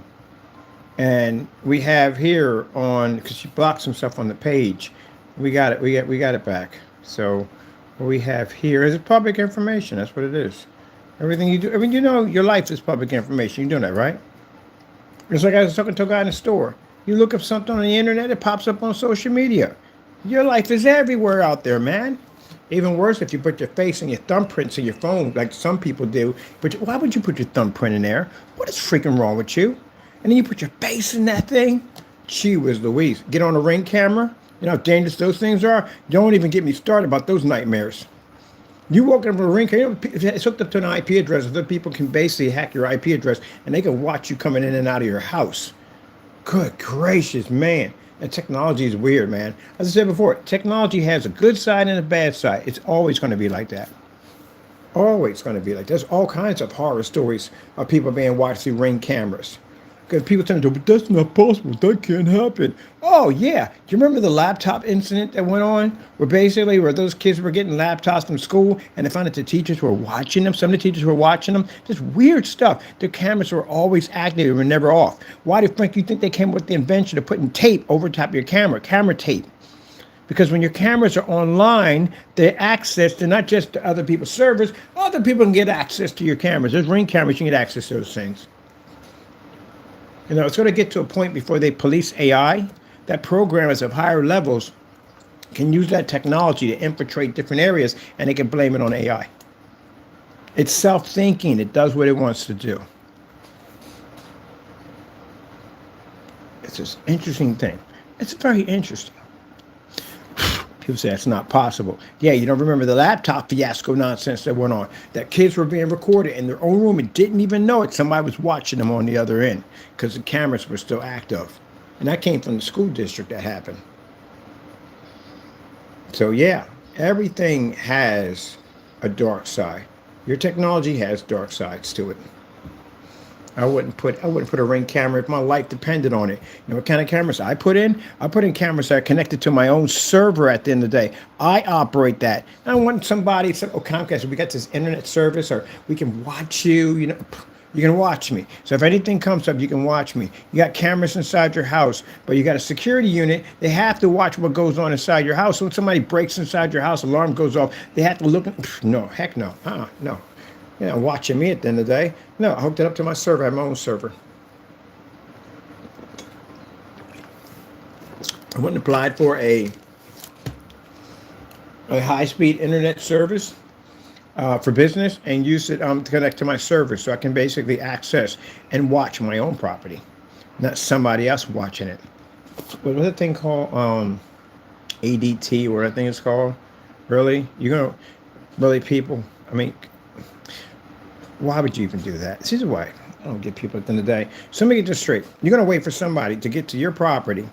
And we have here on because she blocked some stuff on the page. We got it. We got it back. So what we have here is public information. That's what it is. Everything you do. I mean, you know, your life is public information. You're doing that, right? It's like I was talking to a guy in the store. You look up something on the internet, it pops up on social media. Your life is everywhere out there, man. Even worse if you put your face and your thumbprints in your phone, like some people do. But why would you put your thumbprint in there? What is freaking wrong with you? And then you put your face in that thing. Gee whiz Louise. Get on a Ring camera. You know how dangerous those things are? Don't even get me started about those nightmares. You walk into a Ring camera, it's hooked up to an IP address. Other people can basically hack your IP address and they can watch you coming in and out of your house. Good gracious, man. And technology is weird, man. As I said before, technology has a good side and a bad side. It's always going to be like that. Always going to be like that. There's all kinds of horror stories of people being watched through Ring cameras. Because people tend to go, but that's not possible. That can't happen. Oh, yeah. Do you remember the laptop incident that went on? Where those kids were getting laptops from school and they found that the teachers were watching them. Some of the teachers were watching them. Just weird stuff. Their cameras were always active. They were never off. Why do you think they came up with the invention of putting tape over top of your camera tape? Because when your cameras are online, they're access to not just to other people's servers, other people can get access to your cameras. There's Ring cameras, you can get access to those things. You know, it's going to get to a point before they police AI that programmers of higher levels can use that technology to infiltrate different areas and they can blame it on AI. It's self-thinking. It does what it wants to do. It's an interesting thing. It's very interesting. People say it's not possible. Yeah, you don't remember the laptop fiasco nonsense that went on. That kids were being recorded in their own room and didn't even know it. Somebody was watching them on the other end because the cameras were still active. And that came from the school district that happened. So yeah, everything has a dark side. Your technology has dark sides to it. I wouldn't put a Ring camera if my life depended on it. You know what kind of cameras I put in? I put in cameras that are connected to my own server at the end of the day. I operate that. I want somebody, Comcast, we got this internet service or we can watch you, you know, you can watch me. So if anything comes up, you can watch me. You got cameras inside your house, but you got a security unit. They have to watch what goes on inside your house. So when somebody breaks inside your house, alarm goes off, they have to look. No, heck no. No. You know, watching me at the end of the day. No, I hooked it up to my server. I have my own server. I went and applied for a high-speed internet service for business and used it to connect to my server so I can basically access and watch my own property, not somebody else watching it. What was that thing called? ADT, or I think it's called. Really? People? I mean, why would you even do that? This is why I don't get people at the end of the day. So let me get this straight. You're going to wait for somebody to get to your property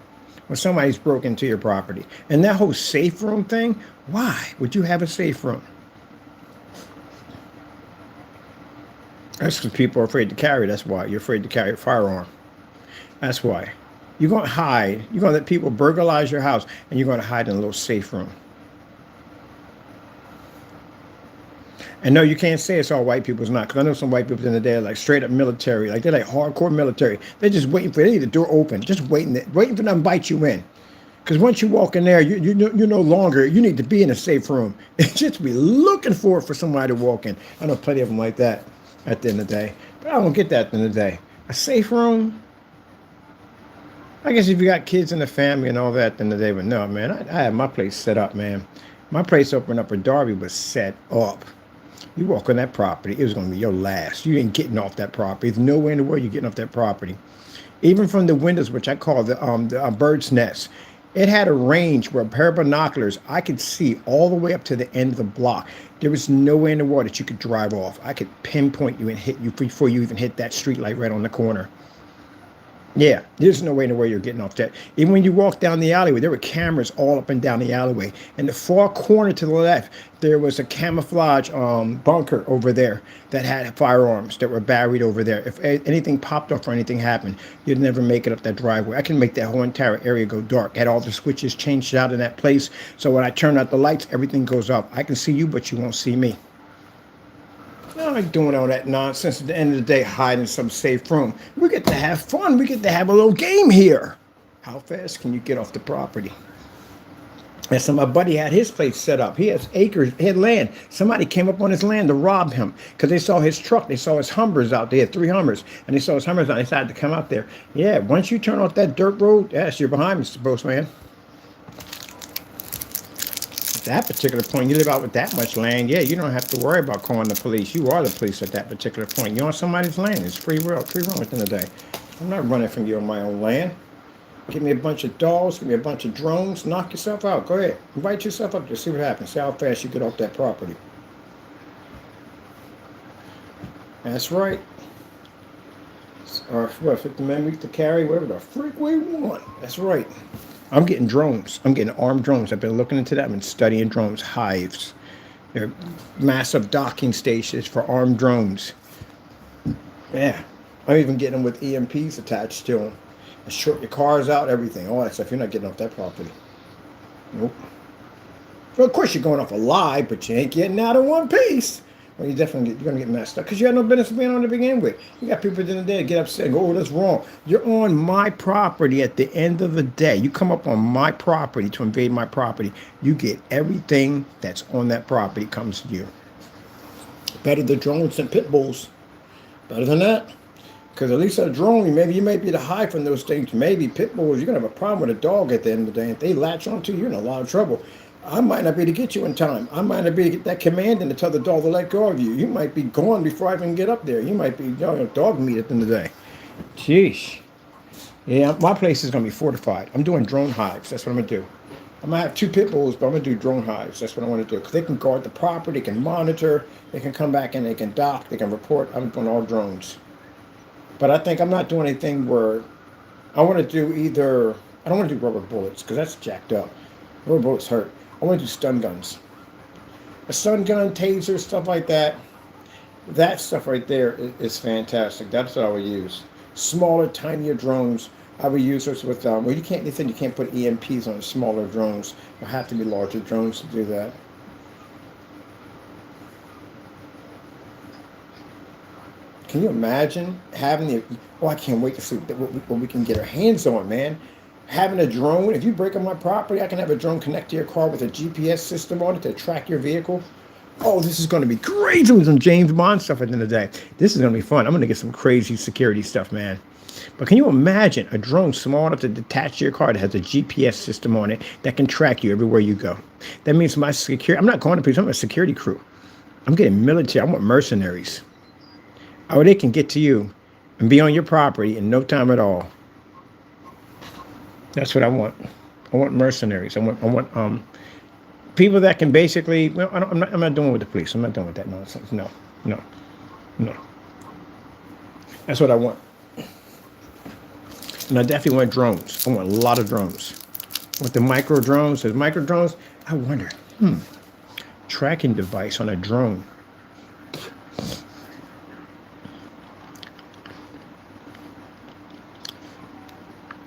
when somebody's broken into your property. And that whole safe room thing, why would you have a safe room? That's because people are afraid to carry. That's why. You're afraid to carry a firearm. That's why. You're going to hide. You're going to let people burglarize your house, and you're going to hide in a little safe room. And no, you can't say it's all white people. It's not. Because I know some white people in the day are like straight up military. Like they're like hardcore military. They're just waiting for the door open. Just waiting for them to bite you in. Because once you walk in there, you're no longer, you need to be in a safe room. Just be looking for somebody to walk in. I know plenty of them like that at the end of the day. But I don't get that at the end of the day. A safe room, I guess if you got kids in the family and all that, then they would know, man. I had my place set up, man. My place opened up in Darby was set up. You walk on that property, it was going to be your last. You ain't getting off that property. There's no way in the world you're getting off that property. Even from the windows, which I call the bird's nest, it had a range where a pair of binoculars, I could see all the way up to the end of the block. There was no way in the world that you could drive off. I could pinpoint you and hit you before you even hit that street light right on the corner. Yeah, there's no way in the world you're getting off that. Even when you walk down the alleyway, there were cameras all up and down the alleyway. In the far corner to the left, there was a camouflage bunker over there that had firearms that were buried over there. If anything popped off or anything happened, you'd never make it up that driveway. I can make that whole entire area go dark. Had all the switches changed out in that place. So when I turn out the lights, everything goes up. I can see you, but you won't see me. I like doing all that nonsense. At the end of the day, hide in some safe room. We get to have fun. We get to have a little game here. How fast can you get off the property? And so my buddy had his place set up. He has acres, he had land. Somebody came up on his land to rob him because they saw his truck. They saw his Hummers out there, 3 Hummers. And they saw his Hummers out. They decided to come out there. Yeah, once you turn off that dirt road, yes, you're behind, Mr. Postman. That particular point, you live out with that much land, yeah, you don't have to worry about calling the police. You are the police at that particular point. You're on somebody's land. It's free will within the day. I'm not running from you on my own land. Give me a bunch of dolls, give me a bunch of drones, knock yourself out. Go ahead. Invite yourself up to see what happens. See how fast you get off that property. That's right. Or what, 50 men week to carry, whatever the freak we want. That's right. I'm getting drones. I'm getting armed drones. I've been looking into that. I've been studying drones, hives. They're massive docking stations for armed drones. Yeah. I'm even getting them with EMPs attached to them. And short your cars out, everything. All that stuff. You're not getting off that property. Nope. Well, of course, you're going off a lie, but you ain't getting out in one piece. Well, you're going to get messed up because you had no business being on to begin with. You got people at the end of the day get upset and go, oh, that's wrong. You're on my property at the end of the day. You come up on my property to invade my property. You get everything that's on that property comes to you. Better the drones than pit bulls. Better than that. Because at least a drone, maybe you may be able to hide from those things. Maybe pit bulls, you're going to have a problem with a dog at the end of the day. If they latch onto you, you're in a lot of trouble. I might not be able to get you in time. I might not be able to get that command in to tell the dog to let go of you. You might be gone before I even get up there. You might be dog meat at the end of the day. Jeez. Yeah, my place is going to be fortified. I'm doing drone hives. That's what I'm going to do. I'm going to have 2 pit bulls, but I'm going to do drone hives. That's what I want to do. Because they can guard the property, they can monitor, they can come back and they can dock, they can report. I'm doing all drones. But I think I'm not doing anything where I want to do either, I don't want to do rubber bullets because that's jacked up. Rubber bullets hurt. I want to do stun guns. A stun gun, taser, stuff like that. That stuff right there is fantastic. That's what I would use. Smaller, tinier drones. I would use those with, well, you can't put EMPs on smaller drones. There have to be larger drones to do that. Can you imagine having the, oh, I can't wait to see what we can get our hands on, man. Having a drone, if you break on my property, I can have a drone connect to your car with a GPS system on it to track your vehicle. Oh, this is going to be crazy with some James Bond stuff at the end of the day. This is going to be fun. I'm going to get some crazy security stuff, man. But can you imagine a drone small enough to detach to your car that has a GPS system on it that can track you everywhere you go? That means my security, I'm not going to police, I'm a security crew. I'm getting military, I want mercenaries. Oh, they can get to you and be on your property in no time at all. That's what I want. I want mercenaries. I want people that can basically. Well, I'm not doing with the police. I'm not doing with that nonsense. No. That's what I want. And I definitely want drones. I want a lot of drones. With the micro drones, there's micro drones. I wonder. Tracking device on a drone.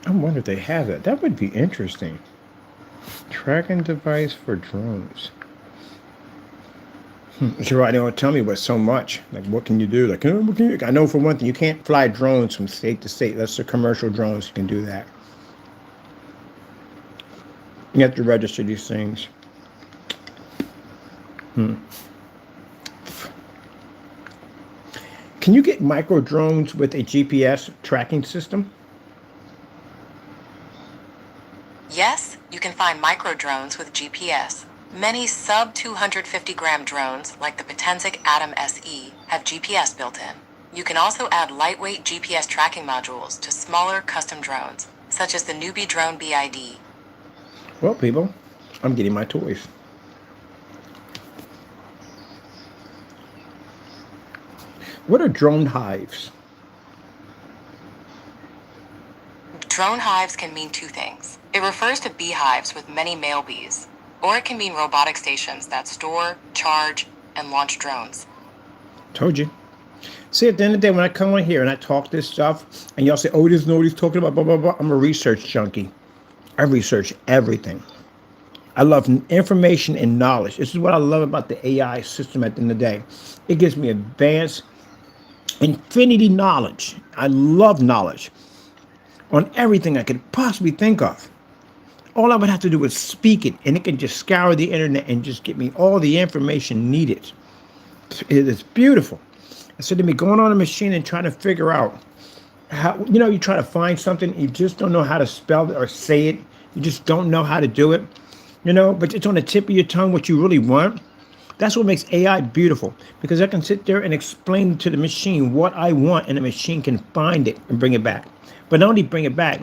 I wonder if they have that. That would be interesting. Tracking device for drones. You're right. They don't tell me what's so much. Like, what can you do? Like, what can you? I know for one thing, you can't fly drones from state to state. That's the commercial drones. You can do that. You have to register these things. Can you get micro drones with a GPS tracking system? Yes, you can find micro drones with GPS. Many sub 250-gram drones, like the Potensic Atom SE, have GPS built in. You can also add lightweight GPS tracking modules to smaller custom drones, such as the Newbie Drone BID. Well, people, I'm getting my toys. What are drone hives? Drone hives can mean two things. It refers to beehives with many male bees, or it can mean robotic stations that store, charge, and launch drones. Told you. See, at the end of the day, when I come on here and I talk this stuff, and y'all say, "Oh, he doesn't know what he's talking about," blah blah blah. I'm a research junkie. I research everything. I love information and knowledge. This is what I love about the AI system. At the end of the day, it gives me advanced, infinity knowledge. I love knowledge on everything I could possibly think of. All I would have to do is speak it, and it can just scour the internet and just get me all the information needed. It is beautiful. Instead of me going on a machine and trying to figure out how, you try to find something, you just don't know how to spell it or say it. You just don't know how to do it, but it's on the tip of your tongue what you really want. That's what makes AI beautiful, because I can sit there and explain to the machine what I want, and the machine can find it and bring it back. But not only bring back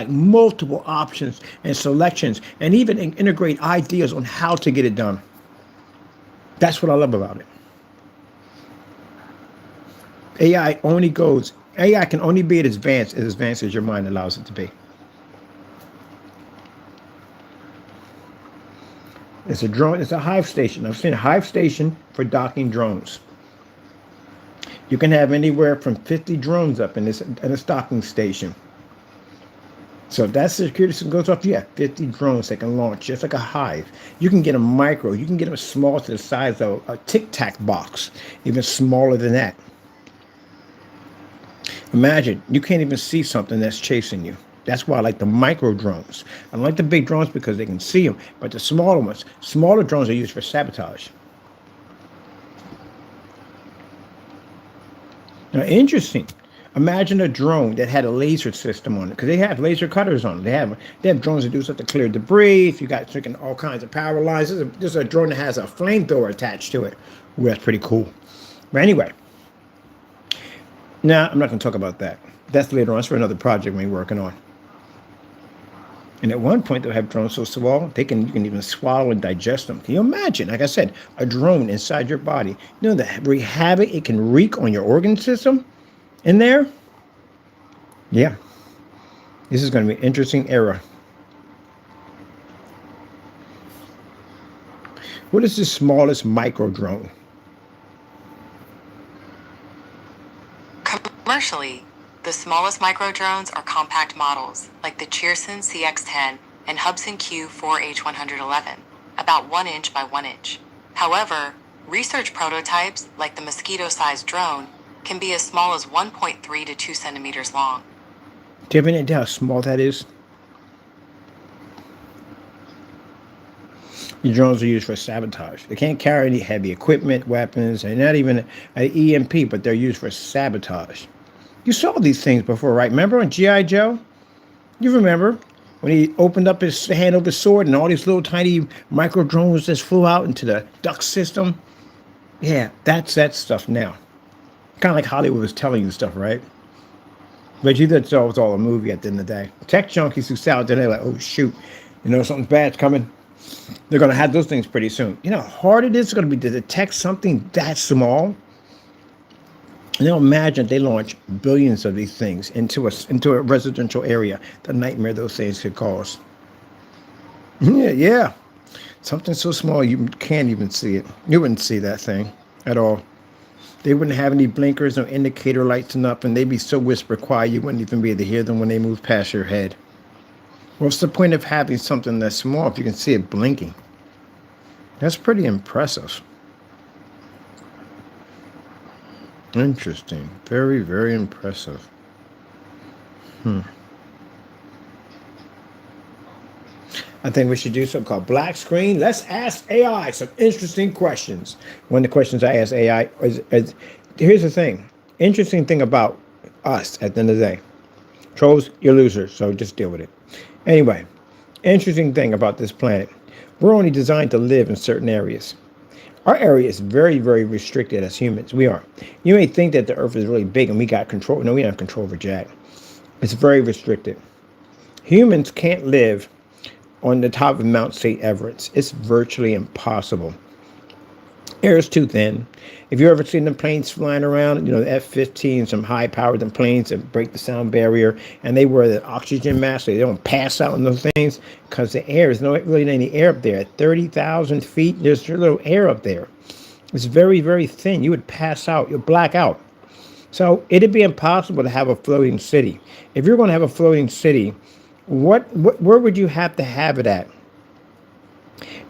multiple options and selections, and even integrate ideas on how to get it done. That's what I love about it. AI can only be as advanced as your mind allows it to be. It's a drone, it's a hive station. I've seen a hive station for docking drones. You can have anywhere from 50 drones up in a docking station. So if that security system goes off, you have 50 drones that can launch just like a hive. You can get them micro, you can get them small to the size of a Tic Tac box, even smaller than that. Imagine, you can't even see something that's chasing you. That's why I like the micro drones. I don't like the big drones because they can see them, but the smaller drones are used for sabotage. Now, interesting. Imagine a drone that had a laser system on it, because they have laser cutters on it. They have drones that do stuff to clear debris. If you got freaking all kinds of power lines, this is a drone that has a flamethrower attached to it. Ooh, that's pretty cool. But anyway, now I'm not going to talk about that. That's later on. That's for another project we're working on. And at one point, they'll have drones so small you can even swallow and digest them. Can you imagine? Like I said, a drone inside your body. You know the havoc it can wreak on your organ system in there? Yeah. This is going to be an interesting era. What is the smallest micro drone? Commercially, the smallest micro drones are compact models, like the Cheerson CX-10 and Hubsan Q4H111, about 1 inch by 1 inch. However, research prototypes, like the mosquito-sized drone, can be as small as 1.3 to 2 centimeters long. Do you have any idea how small that is? Your drones are used for sabotage. They can't carry any heavy equipment, weapons, and not even an EMP, but they're used for sabotage. You saw these things before, right? Remember on G.I. Joe? You remember when he opened up his hand over his sword and all these little tiny micro drones just flew out into the duct system? Yeah, that's that stuff now. Kind of like Hollywood was telling you stuff, right? But you thought it was all a movie at the end of the day. Tech junkies who sell it, they're like, oh, shoot, something bad's coming. They're going to have those things pretty soon. You know how hard it is going to be to detect something that small? Now imagine they launch billions of these things into a residential area. The nightmare those things could cause. Yeah. Something so small you can't even see it. You wouldn't see that thing at all. They wouldn't have any blinkers or indicator lights or nothing. They'd be so whisper quiet you wouldn't even be able to hear them when they move past your head. What's the point of having something that's small if you can see it blinking? That's pretty impressive. Interesting. Very, very impressive. I think we should do something called black screen. Let's ask AI some interesting questions. One of the questions I ask AI is here's the thing. Interesting thing about us at the end of the day. Trolls, you're losers, so just deal with it. Anyway, interesting thing about this planet. We're only designed to live in certain areas. Our area is very, very restricted as humans. We are. You may think that the earth is really big and we got control. No, we don't have control over Jack. It's very restricted. Humans can't live on the top of Mount St. Everest. It's virtually impossible. Air is too thin. If you ever seen the planes flying around, the F-15, some high-powered planes that break the sound barrier, and they wear the oxygen mask so they don't pass out in those things because the air is not really any air up there. At 30,000 feet, there's a little air up there. It's very, very thin. You would pass out. You'll black out. So it'd be impossible to have a floating city. If you're going to have a floating city, where would you have to have it at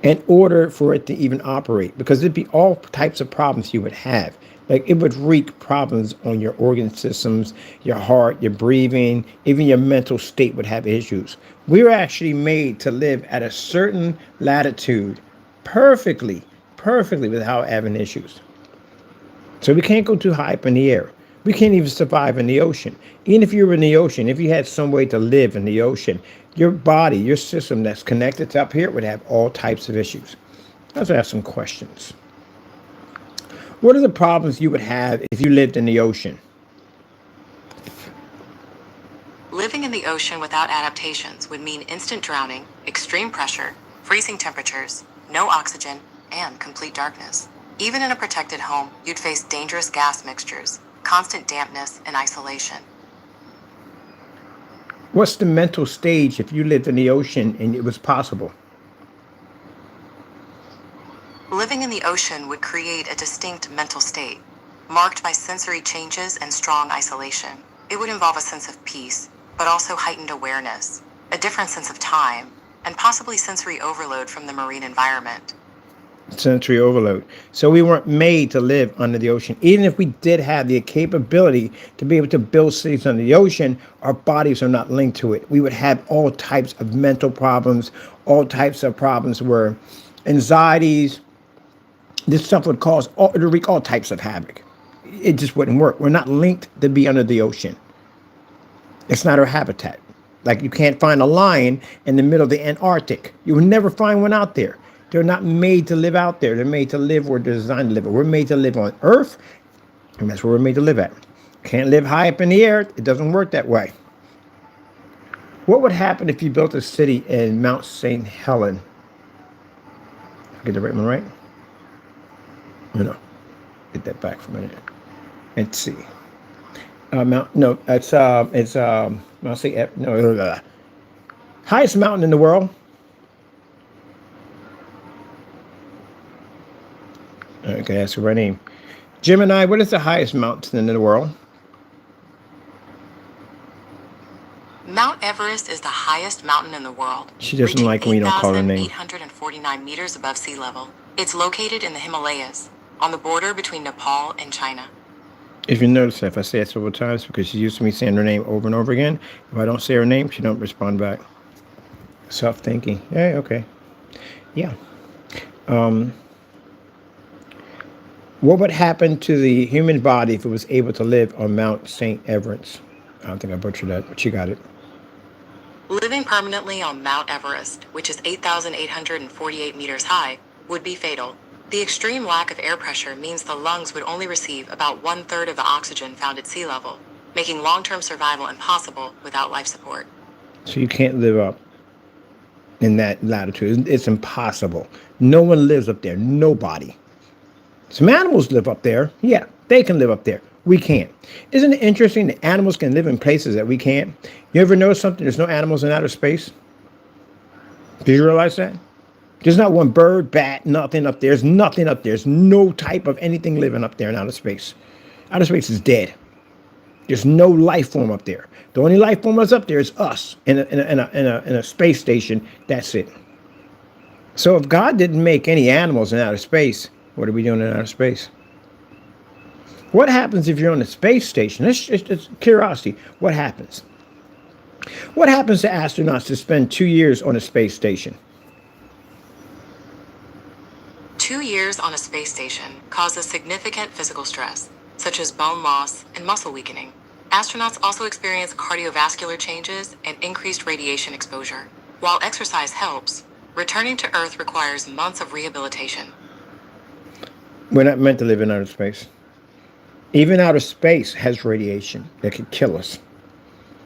in order for it to even operate? Because it'd be all types of problems you would have. Like it would wreak problems on your organ systems, your heart, your breathing, even your mental state would have issues. We were actually made to live at a certain latitude perfectly, perfectly without having issues. So we can't go too high up in the air. We can't even survive in the ocean. Even if you were in the ocean, if you had some way to live in the ocean, your body, your system that's connected to up here would have all types of issues. Let's ask some questions. What are the problems you would have if you lived in the ocean? Living in the ocean without adaptations would mean instant drowning, extreme pressure, freezing temperatures, no oxygen, and complete darkness. Even in a protected home, you'd face dangerous gas mixtures, constant dampness, and isolation. What's the mental stage if you lived in the ocean and it was possible? Living in the ocean would create a distinct mental state, marked by sensory changes and strong isolation. It would involve a sense of peace, but also heightened awareness, a different sense of time, and possibly sensory overload from the marine environment. Sensory overload. So we weren't made to live under the ocean. Even if we did have the capability to be able to build cities under the ocean, our bodies are not linked to it. We would have all types of mental problems, all types of problems where anxieties, this stuff would it would wreak all types of havoc. It just wouldn't work. We're not linked to be under the ocean. It's not our habitat. Like you can't find a lion in the middle of the Antarctic. You will never find one out there. They're not made to live out there. They're made to live where they're designed to live. We're made to live on Earth, and that's where we're made to live at. Can't live high up in the air. It doesn't work that way. What would happen if you built a city in Mount St. Helen? Get the right one right? No. Get that back for a minute. Let's see. Mount. No, it's Mount St. No. Highest mountain in the world. Okay, that's the right name. Gemini, what is the highest mountain in the world? Mount Everest is the highest mountain in the world, She doesn't like when you don't call her name. 8,849 meters above sea level. It's located in the Himalayas, on the border between Nepal and China. If you notice, if I say it several times, because she's used to me saying her name over and over again, if I don't say her name, she don't respond back. Self-thinking. Yeah, okay. Yeah. What would happen to the human body if it was able to live on Mount St. Everest? I don't think I butchered that, but you got it. Living permanently on Mount Everest, which is 8,848 meters high, would be fatal. The extreme lack of air pressure means the lungs would only receive about 1/3 of the oxygen found at sea level, making long-term survival impossible without life support. So you can't live up in that latitude. It's impossible. No one lives up there. Nobody. Some animals live up there. Yeah, they can live up there. We can't. Isn't it interesting that animals can live in places that we can't? You ever notice something? There's no animals in outer space. Did you realize that? There's not one bird, bat, nothing up there. There's nothing up there. There's no type of anything living up there in outer space. Outer space is dead. There's no life form up there. The only life form that's up there is us in a space station. That's it. So if God didn't make any animals in outer space, what are we doing in outer space? What happens if you're on a space station? It's curiosity. What happens? What happens to astronauts that spend 2 years on a space station? 2 years on a space station causes significant physical stress, such as bone loss and muscle weakening. Astronauts also experience cardiovascular changes and increased radiation exposure. While exercise helps, returning to Earth requires months of rehabilitation. We're not meant to live in outer space. Even outer space has radiation that could kill us.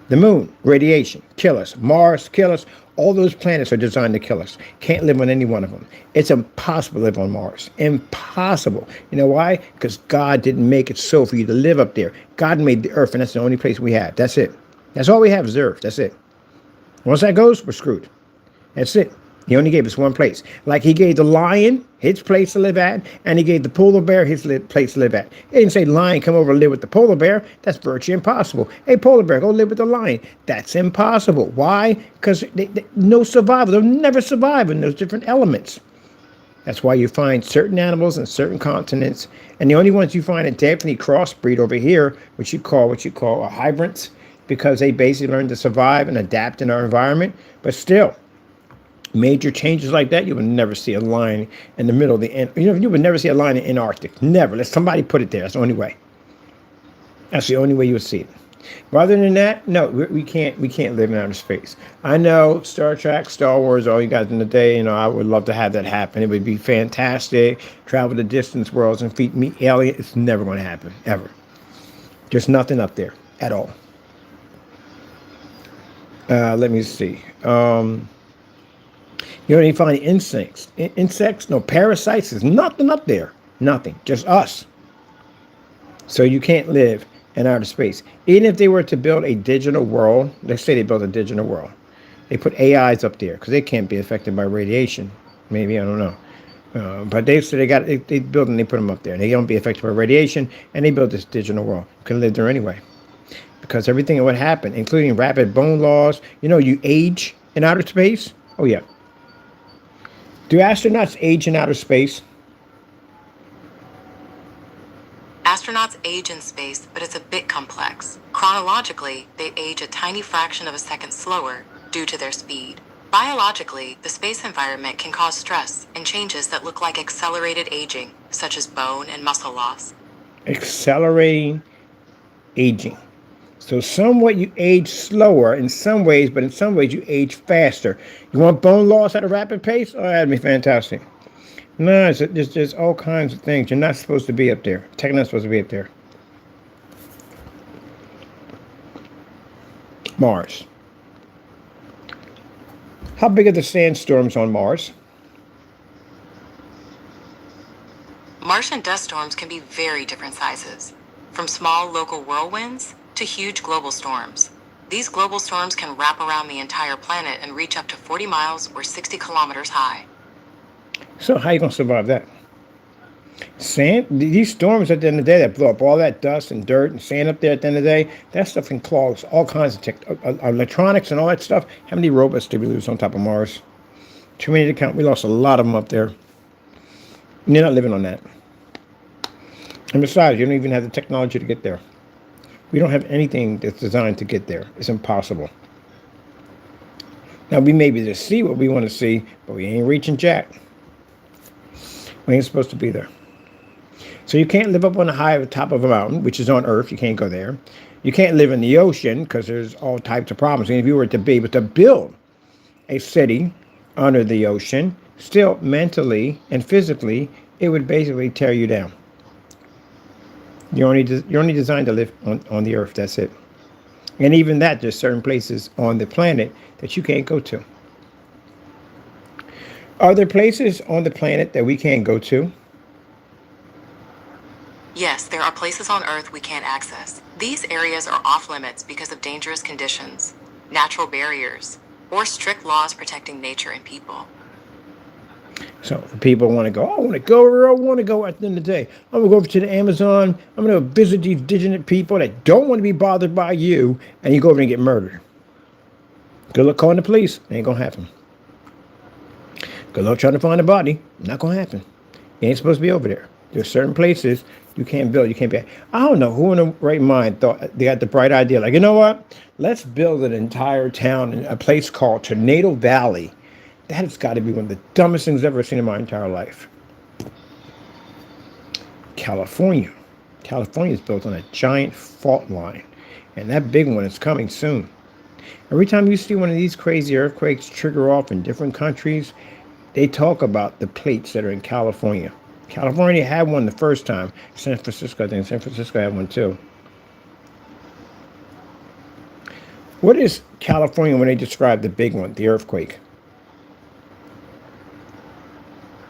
The moon, radiation, kill us. Mars, kill us. All those planets are designed to kill us. Can't live on any one of them. It's impossible to live on Mars. Impossible. You know why? Because God didn't make it so for you to live up there. God made the earth, and that's the only place we have. That's it. That's all we have is the earth. That's it. Once that goes, we're screwed. That's it. He only gave us one place. Like he gave the lion his place to live at, and he gave the polar bear his place to live at. He didn't say, lion, come over and live with the polar bear. That's virtually impossible. Hey, polar bear, go live with the lion. That's impossible. Why? Because no survival. They'll never survive in those different elements. That's why you find certain animals in certain continents, and the only ones you find that definitely crossbreed over here, what you call hybrids, because they basically learn to survive and adapt in our environment. But still, major changes like that, you would never see a lion in the middle of the you would never see a lion in Antarctic. Never. Let somebody put it there. That's the only way. That's the only way you would see it. Rather than that, no, we can't live in outer space. I know Star Trek, Star Wars, all you guys in the day, I would love to have that happen. It would be fantastic. Travel to distant worlds and meet aliens. It's never going to happen, ever. There's nothing up there at all. Let me see. You don't even find insects, no parasites. There's nothing up there. Nothing. Just us. So you can't live in outer space. Even if they were to build a digital world, let's say they built a digital world. They put AIs up there because they can't be affected by radiation. Maybe, I don't know. But they build and they put them up there. They don't be affected by radiation, and they built this digital world. You can live there anyway. Because everything that would happen, including rapid bone loss, you age in outer space. Oh, yeah. Do astronauts age in outer space? Astronauts age in space, but it's a bit complex. Chronologically, they age a tiny fraction of a second slower due to their speed. Biologically, the space environment can cause stress and changes that look like accelerated aging, such as bone and muscle loss. Accelerating aging. So somewhat you age slower in some ways, but in some ways you age faster. You want bone loss at a rapid pace? Oh, that'd be fantastic. No, there's all kinds of things. You're not supposed to be up there. Technically not supposed to be up there. Mars. How big are the sandstorms on Mars? Martian dust storms can be very different sizes, from small local whirlwinds to huge global storms. These global storms can wrap around the entire planet and reach up to 40 miles or 60 kilometers high. So how are you going to survive that? These storms at the end of the day that blow up all that dust and dirt and sand up there at the end of the day, that stuff can clog all kinds of electronics and all that stuff. How many robots did we lose on top of Mars? Too many to count. We lost a lot of them up there. And you're not living on that. And besides, you don't even have the technology to get there. We don't have anything that's designed to get there. It's impossible. Now, we may be able to see what we want to see, but we ain't reaching jack. We ain't supposed to be there. So you can't live up on the top of a mountain, which is on Earth. You can't go there. You can't live in the ocean because there's all types of problems. And if you were to be able to build a city under the ocean, still mentally and physically, it would basically tear you down. You're only designed to live on the Earth. That's it. And even that, there's certain places on the planet that you can't go to. Are there places on the planet that we can't go to? Yes, there are places on Earth we can't access. These areas are off limits because of dangerous conditions, natural barriers, or strict laws protecting nature and people. So people want to go, I want to go where I want to go at the end of the day. I'm going to go over to the Amazon. I'm going to visit these indigenous people that don't want to be bothered by you. And you go over and get murdered. Good luck calling the police. It ain't going to happen. Good luck trying to find a body. Not going to happen. You ain't supposed to be over there. There's certain places you can't build. You can't be. I don't know who in the right mind thought they got the bright idea. Like, you know what? Let's build an entire town in a place called Tornado Valley. That has got to be one of the dumbest things I've ever seen in my entire life. California. California is built on a giant fault line, and that big one is coming soon. Every time you see one of these crazy earthquakes trigger off in different countries, they talk about the plates that are in California. California had one the first time. San Francisco, I think San Francisco had one too. What is California when they describe the big one, the earthquake?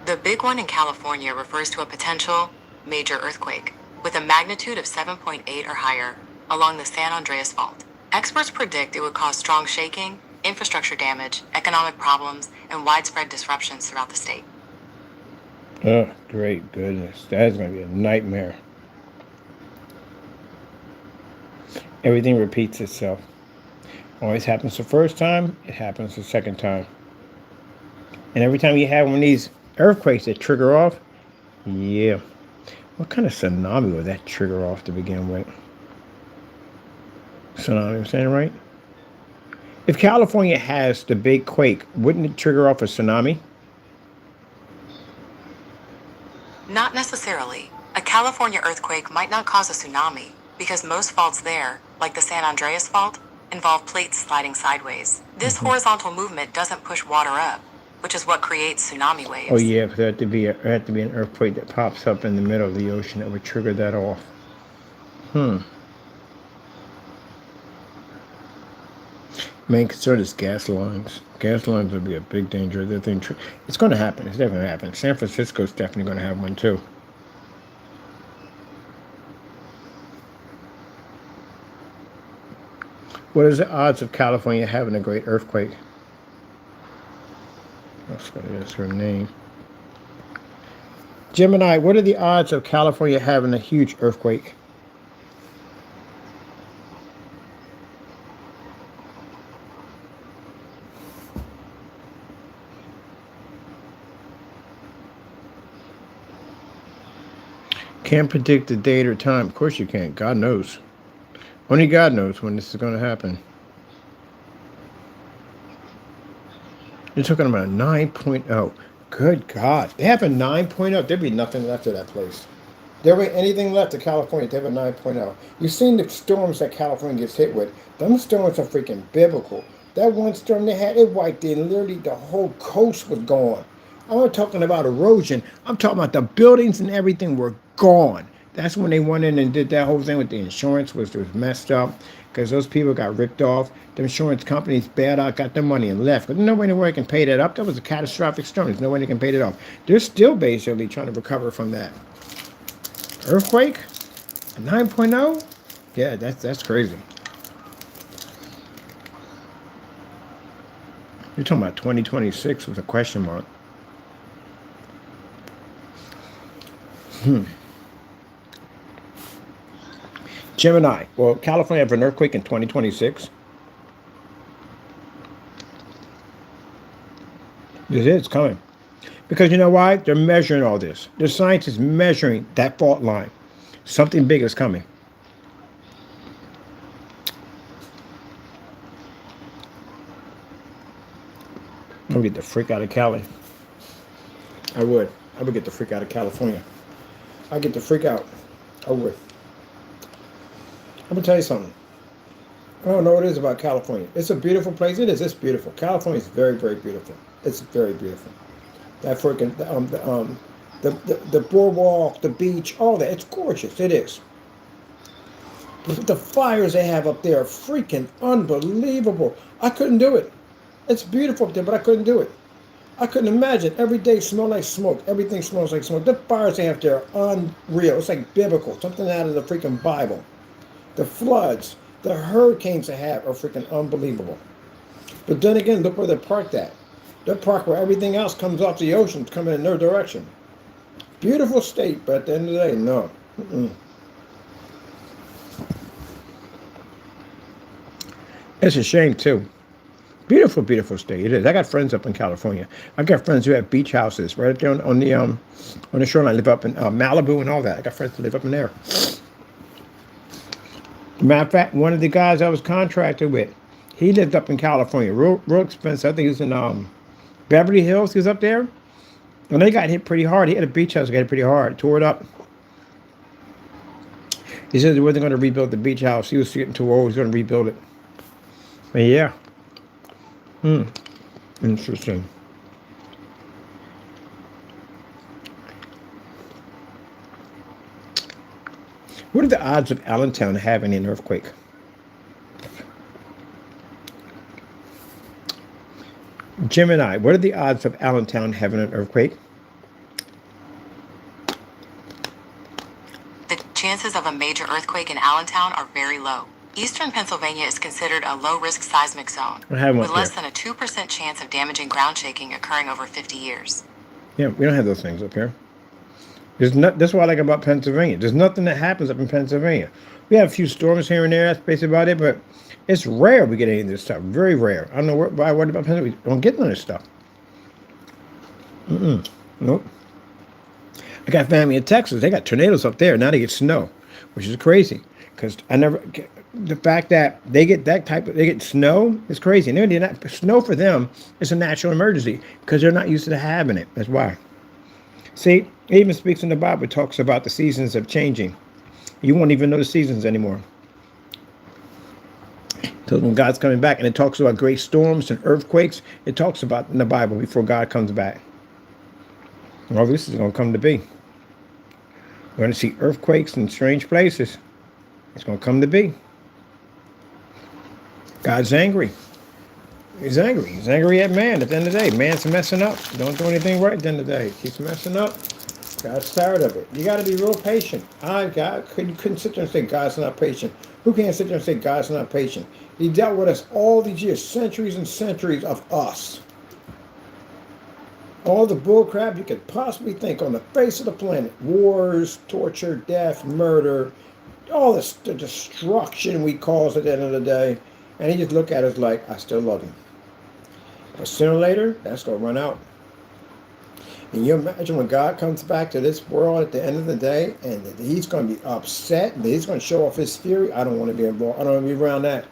The big one in California refers to a potential major earthquake with a magnitude of 7.8 or higher along the San Andreas Fault. Experts predict it would cause strong shaking, infrastructure damage, economic problems, and widespread disruptions throughout the state. Oh, great goodness. That is going to be a nightmare. Everything repeats itself. Always happens the first time, it happens the second time. And every time you have one of these earthquakes that trigger off, yeah. What kind of tsunami would that trigger off to begin with? Tsunami, I'm saying right? If California has the big quake, wouldn't it trigger off a tsunami? Not necessarily. A California earthquake might not cause a tsunami because most faults there, like the San Andreas Fault, involve plates sliding sideways. This horizontal movement doesn't push water up, which is what creates tsunami waves. Oh yeah, there had to be an earthquake that pops up in the middle of the ocean that would trigger that off. Main concern is gas lines. Gas lines would be a big danger. It's going to happen. It's definitely going to happen. San Francisco's definitely going to have one too. What is the odds of California having a great earthquake? That's her name. Gemini, what are the odds of California having a huge earthquake? Can't predict the date or time. Of course you can't. God knows. Only God knows when this is going to happen. You're talking about 9.0. Good God. They have a 9.0. There'd be nothing left of that place. There ain't anything left of California. They have a 9.0. You've seen the storms that California gets hit with. Them storms are freaking biblical. That one storm they had, it wiped in. Literally, the whole coast was gone. I'm not talking about erosion. I'm talking about the buildings and everything were gone. That's when they went in and did that whole thing with the insurance, which was messed up because those people got ripped off. The insurance companies bailed out, got their money, and left. Because there's no way they can pay that up. That was a catastrophic storm. There's no way they can pay that off. They're still basically trying to recover from that. Earthquake? A 9.0? Yeah, that's crazy. You're talking about 2026 with a question mark. Gemini. Well, California have an earthquake in 2026. It is coming. Because you know why? They're measuring all this. The science is measuring that fault line. Something big is coming. I would get the freak out of Cali. I would get the freak out of California. I'd get the freak out. I would. I'm going to tell you something. I don't know what it is about California. It's a beautiful place. It is. It's beautiful. California is very, very beautiful. It's very beautiful. That freaking, the boardwalk, the beach, all that. It's gorgeous. It is. The fires they have up there are freaking unbelievable. I couldn't do it. It's beautiful up there, but I couldn't do it. I couldn't imagine. Every day smell like smoke. Everything smells like smoke. The fires they have there are unreal. It's like biblical. Something out of the freaking Bible. The floods, the hurricanes they have are freaking unbelievable. But then again, look where they're parked at. They're parked where everything else comes off the ocean, coming in their direction. Beautiful state, but at the end of the day, no. It's a shame, too. Beautiful, beautiful state. It is. I got friends up in California. I got friends who have beach houses right there on the shoreline. I live up in Malibu and all that. I got friends who live up in there. Matter of fact, one of the guys I was contracted with, he lived up in California. Real expensive. I think he was in Beverly Hills. He was up there. And they got hit pretty hard. He had a beach house, got hit pretty hard, tore it up. He said he wasn't going to rebuild the beach house. He was getting too old. He was going to rebuild it. But yeah. Interesting. What are the odds of Allentown having an earthquake? Gemini, what are the odds of Allentown having an earthquake? The chances of a major earthquake in Allentown are very low. Eastern Pennsylvania is considered a low-risk seismic zone, with less than a 2% chance of damaging ground shaking occurring over 50 years. Yeah, we don't have those things up here. That's what I like about Pennsylvania. There's nothing that happens up in Pennsylvania. We have a few storms here and there. That's basically about it. But it's rare we get any of this stuff. Very rare. I don't know why I worried about Pennsylvania. We don't get none of this stuff. Nope. I got family in Texas. They got tornadoes up there. Now they get snow, which is crazy. Because the fact that they get they get snow is crazy. And snow for them is a natural emergency because they're not used to having it. That's why. See, it even speaks in the Bible. It talks about the seasons of changing. You won't even know the seasons anymore. So when God's coming back, and it talks about great storms and earthquakes, it talks about in the Bible before God comes back. Well, this is going to come to be. We're going to see earthquakes in strange places. It's going to come to be. God's angry. He's angry. He's angry at man at the end of the day. Man's messing up. Don't do anything right at the end of the day. Keeps messing up. God's tired of it. You got to be real patient. God couldn't sit there and say God's not patient. Who can't sit there and say God's not patient? He dealt with us all these years, centuries and centuries of us. All the bullcrap you could possibly think on the face of the planet. Wars, torture, death, murder, all the destruction we cause at the end of the day. And he just look at us like, I still love him. But sooner or later, that's going to run out. And you imagine when God comes back to this world at the end of the day, and he's going to be upset, and he's going to show off his fury. I don't want to be involved. I don't want to be around that.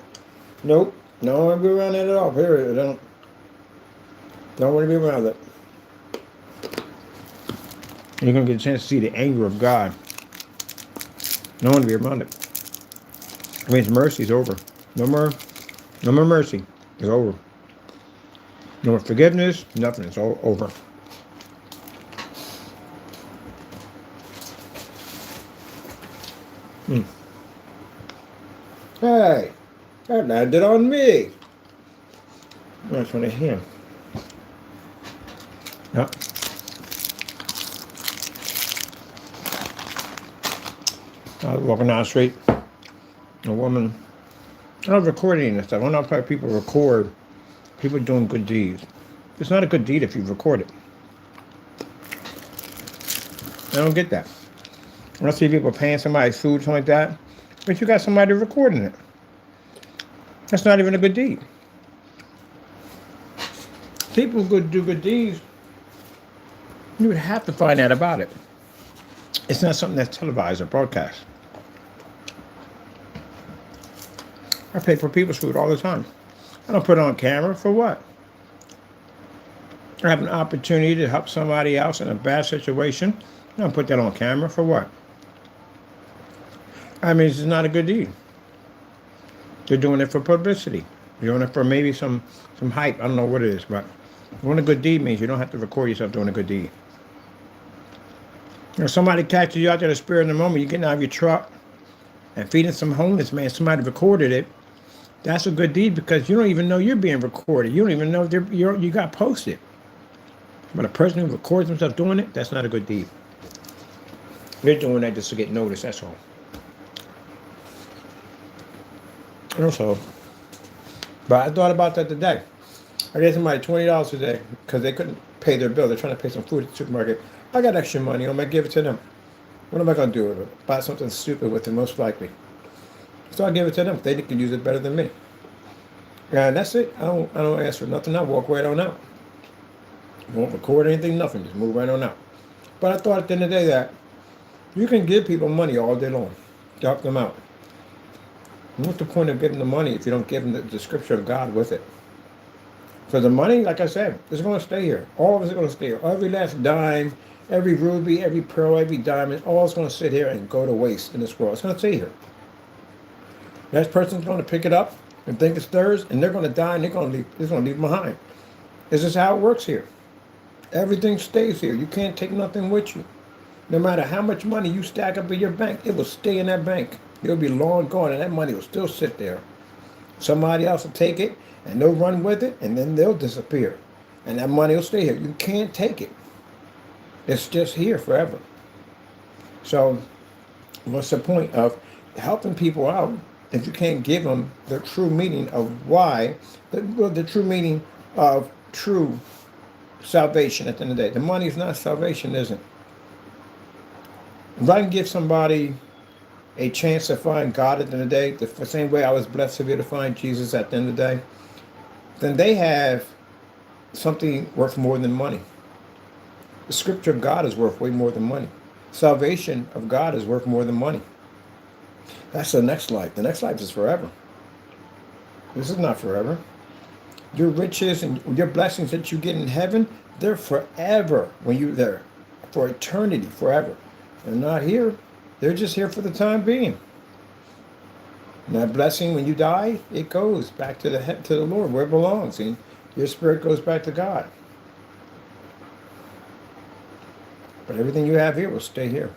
Nope. No, I don't want to be around that at all. Period. I don't want to be around it. You're going to get a chance to see the anger of God. I don't want to be around it. I mean, his mercy's over. No more mercy. It's over. No more forgiveness. Nothing. It's all over. Hey, that landed on me. That's one of him. Yep. I was walking down the street. A woman. I was recording and stuff. I don't know how people record people doing good deeds. It's not a good deed if you record it. I don't get that. I see people paying somebody's food, something like that, but you got somebody recording it. That's not even a good deed. People do good deeds, you would have to find out about it. It's not something that's televised or broadcast. I pay for people's food all the time. I don't put it on camera for what? I have an opportunity to help somebody else in a bad situation. I don't put that on camera for what? I mean, it's not a good deed. They're doing it for publicity. They're doing it for maybe some hype. I don't know what it is, but doing a good deed means you don't have to record yourself doing a good deed. If somebody catches you out there in the spirit in the moment, you're getting out of your truck and feeding some homeless man, somebody recorded it, that's a good deed because you don't even know you're being recorded. You don't even know you got posted. But a person who records himself doing it, that's not a good deed. They're doing that just to get noticed, that's all. Also, but I thought about that today. I gave somebody $20 today because they couldn't pay their bill. They're trying to pay some food at the supermarket. I got extra money. I'm going to give it to them. What am I going to do with it? Buy something stupid with it, most likely. So I give it to them. They can use it better than me. And that's it. I don't ask for nothing. I walk right on out. Won't record anything, nothing. Just move right on out. But I thought at the end of the day that you can give people money all day long to help them out. What's the point of giving the money if you don't give them the scripture of God with it? For the money, like I said, is going to stay here. All of it's going to stay here. Every last dime, every ruby, every pearl, every diamond, all is going to sit here and go to waste in this world. It's going to stay here. Next person's going to pick it up and think it's theirs, and they're going to die, and they're going to leave. It's going to leave behind. This is how it works here. Everything stays here. You can't take nothing with you. No matter how much money you stack up in your bank, it will stay in that bank. It'll be long gone, and that money will still sit there. Somebody else will take it, and they'll run with it, and then they'll disappear. And that money will stay here. You can't take it. It's just here forever. So what's the point of helping people out if you can't give them the true meaning of why, the true meaning of true salvation at the end of the day? The money is not salvation, isn't it? If I can give somebody a chance to find God at the end of the day, the same way I was blessed to be able to find Jesus at the end of the day, then they have something worth more than money. The scripture of God is worth way more than money. Salvation of God is worth more than money. That's the next life. The next life is forever. This is not forever. Your riches and your blessings that you get in heaven, they're forever when you're there. For eternity, forever. They're not here. They're just here for the time being. And that blessing, when you die, it goes back to the Lord where it belongs. And your spirit goes back to God. But everything you have here will stay here.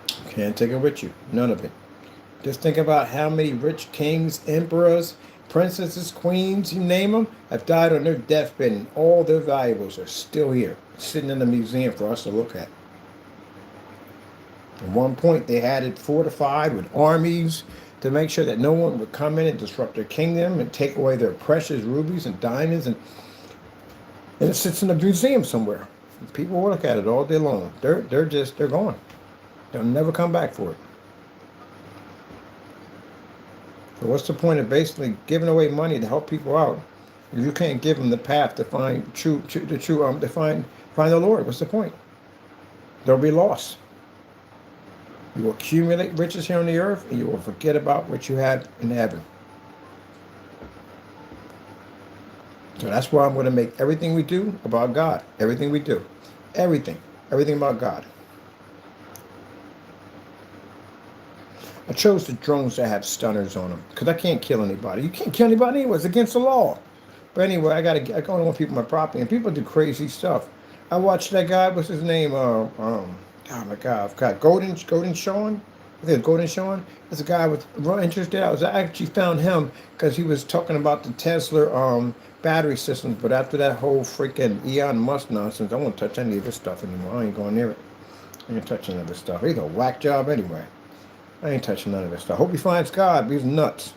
You can't take it with you. None of it. Just think about how many rich kings, emperors, princesses, queens, you name them, have died on their deathbed, and all their valuables are still here, sitting in the museum for us to look at. At one point, they had it fortified with armies to make sure that no one would come in and disrupt their kingdom and take away their precious rubies and diamonds, and it sits in a museum somewhere. People will look at it all day long. They're gone. They'll never come back for it. So what's the point of basically giving away money to help people out if you can't give them the path to find to find the Lord? What's the point? They'll be lost. You will accumulate riches here on the earth, and you will forget about what you had in heaven. So that's why I'm going to make everything we do about God. Everything we do. Everything about God. I chose the drones that have stunners on them because I can't kill anybody. You can't kill anybody anyway. It's against the law. But anyway, I don't want people on my property, and people do crazy stuff. I watched that guy. What's his name? Oh my God, I forgot. Golden Sean. I think it's Golden Sean. There's a guy with real interest there. I actually found him because he was talking about the Tesla battery systems. But after that whole freaking Elon Musk nonsense, I won't touch any of this stuff anymore. I ain't going near it. I ain't touching none of this stuff. He's a whack job anyway. I ain't touching none of this stuff. Hope he finds God, but he's nuts.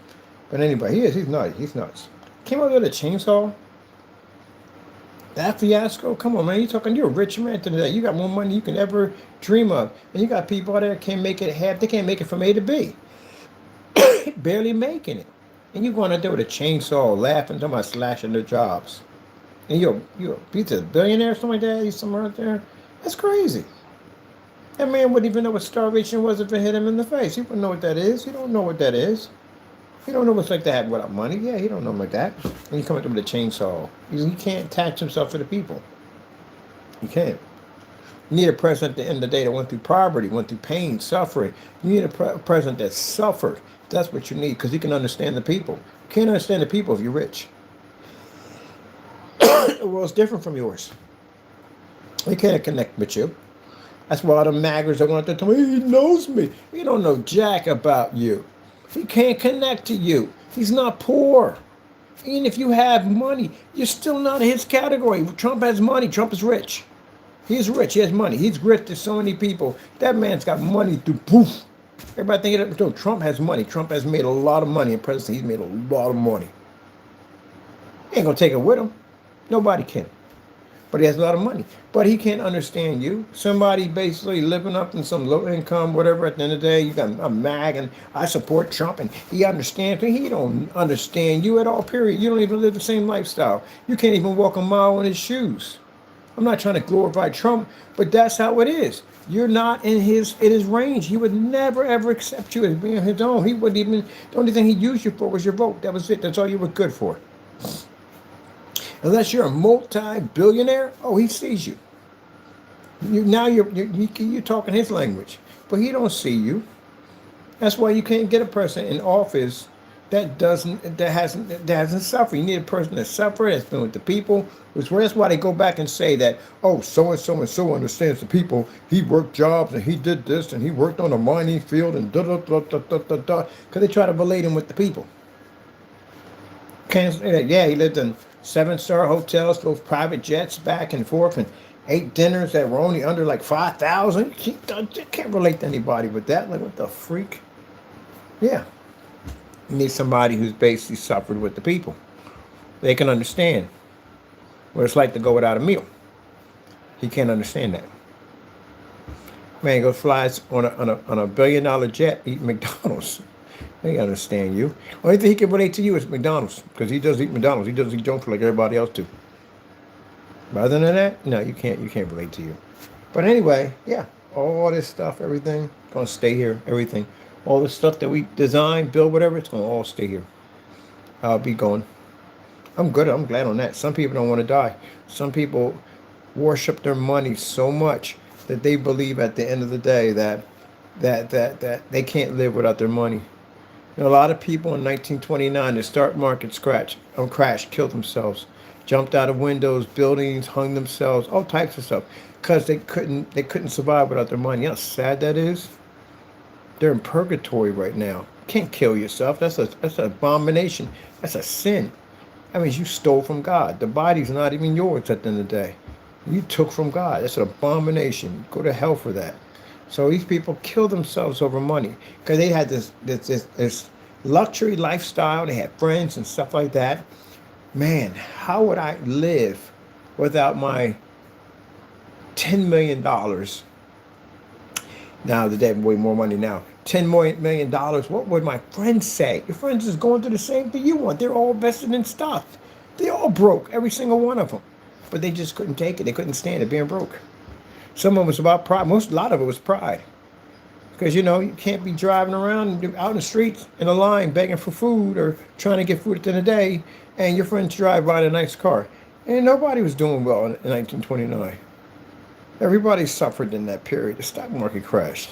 But anyway, he's nuts. He's nuts. Came out with a chainsaw. That fiasco? Come on, man. You're a rich man today. You got more money you can ever dream of. And you got people out there that can't make it half. They can't make it from A to B. Barely making it. And you're going out there with a chainsaw, laughing, talking about slashing their jobs. And you're a billionaire or something like that? He's somewhere out there? That's crazy. That man wouldn't even know what starvation was if it hit him in the face. He wouldn't know what that is. He don't know what that is. He don't know what it's like to have without money. Yeah, he don't know like that. And you come up with a chainsaw. He can't attach himself to the people. You can't. You need a president at the end of the day that went through poverty, went through pain, suffering. You need a president that suffered. That's what you need, because he can understand the people. You can't understand the people if you're rich. The world's different from yours. He can't connect with you. That's why all the maggers are going to tell me, he knows me. He don't know jack about you. He can't connect to you. He's not poor. Even if you have money, you're still not his category. Trump has money. Trump is rich. He's rich. He has money. He's rich to so many people. That man's got money through poof. Everybody thinking that Trump has money. Trump has made a lot of money in presidency. He's made a lot of money. He ain't going to take it with him. Nobody can. but he has a lot of money. But he can't understand you. Somebody basically living up in some low income, whatever. At the end of the day, you got a mag, and I support Trump, and he understands me. He don't understand you at all. Period. You don't even live the same lifestyle. You can't even walk a mile in his shoes. I'm not trying to glorify Trump, but that's how it is. You're not in his range. He would never ever accept you as being his own. He wouldn't even. The only thing he used you for was your vote. That was it. That's all you were good for. Unless you're a multi-billionaire, oh, he sees you. Now you're talking his language, but he don't see you. That's why you can't get a person in office that hasn't suffered. You need a person that's suffered, that's been with the people. That's why they go back and say that, oh, so and so understands the people. He worked jobs and he did this and he worked on a mining field and da da da da da da da. Because they try to relate him with the people. Can't say that. Yeah, he lived in 7-star hotels, those private jets back and forth, and ate dinners that were only under like 5,000. You can't relate to anybody with that. Like, what the freak? Yeah. You need somebody who's basically suffered with the people. They can understand what it's like to go without a meal. He can't understand that. Man goes flies on a $1 billion jet eating McDonald's. They understand you. Only thing he can relate to you is McDonald's, because he does eat McDonald's. He doesn't eat junk food like everybody else do. But other than that, no, you can't relate to you. But anyway, yeah, all this stuff, everything, gonna stay here. Everything, all the stuff that we design, build, whatever, it's gonna all stay here. I'll be going. I'm good. I'm glad on that. Some people don't want to die. Some people worship their money so much that they believe at the end of the day that they can't live without their money. You know, a lot of people in 1929, the stock market crashed, killed themselves, jumped out of windows, buildings, hung themselves, all types of stuff, because they couldn't survive without their money. You know how sad that is? They're in purgatory right now. You can't kill yourself. That's an abomination. That's a sin. That means you stole from God. The body's not even yours at the end of the day. You took from God. That's an abomination. Go to hell for that. So these people kill themselves over money because they had this luxury lifestyle. They had friends and stuff like that. Man, how would I live without my $10 million? Now they have way more money now. $10 million. What would my friends say? Your friends is going through the same thing you want. They're all invested in stuff. They all broke, every single one of them. But they just couldn't take it. They couldn't stand it being broke. Some of it was about pride. A lot of it was pride. Because, you can't be driving around out in the streets in a line begging for food or trying to get food at the end of the day, and your friends drive by in a nice car. And nobody was doing well in 1929. Everybody suffered in that period. The stock market crashed.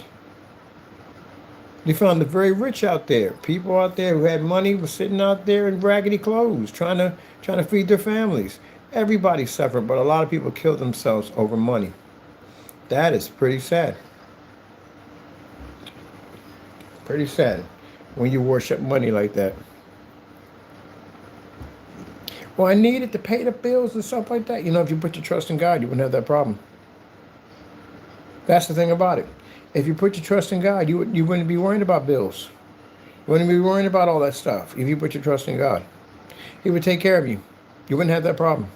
You found the very rich out there. People out there who had money were sitting out there in raggedy clothes, trying to feed their families. Everybody suffered, but a lot of people killed themselves over money. That is pretty sad. Pretty sad when you worship money like that. Well, I needed to pay the bills and stuff like that. If you put your trust in God, you wouldn't have that problem. That's the thing about it. If you put your trust in God, you wouldn't be worrying about bills. You wouldn't be worrying about all that stuff if you put your trust in God. He would take care of you. You wouldn't have that problem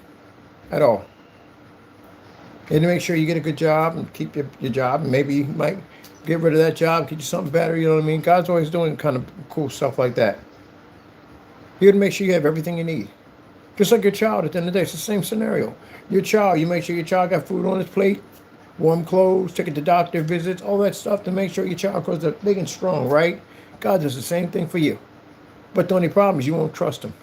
at all. And to make sure you get a good job and keep your job, and maybe you might get rid of that job, get you something better, you know what I mean? God's always doing kind of cool stuff like that. He would make sure you have everything you need. Just like your child at the end of the day, it's the same scenario. Your child, you make sure your child got food on his plate, warm clothes, take it to doctor visits, all that stuff to make sure your child grows up big and strong, right? God does the same thing for you. But the only problem is you won't trust him.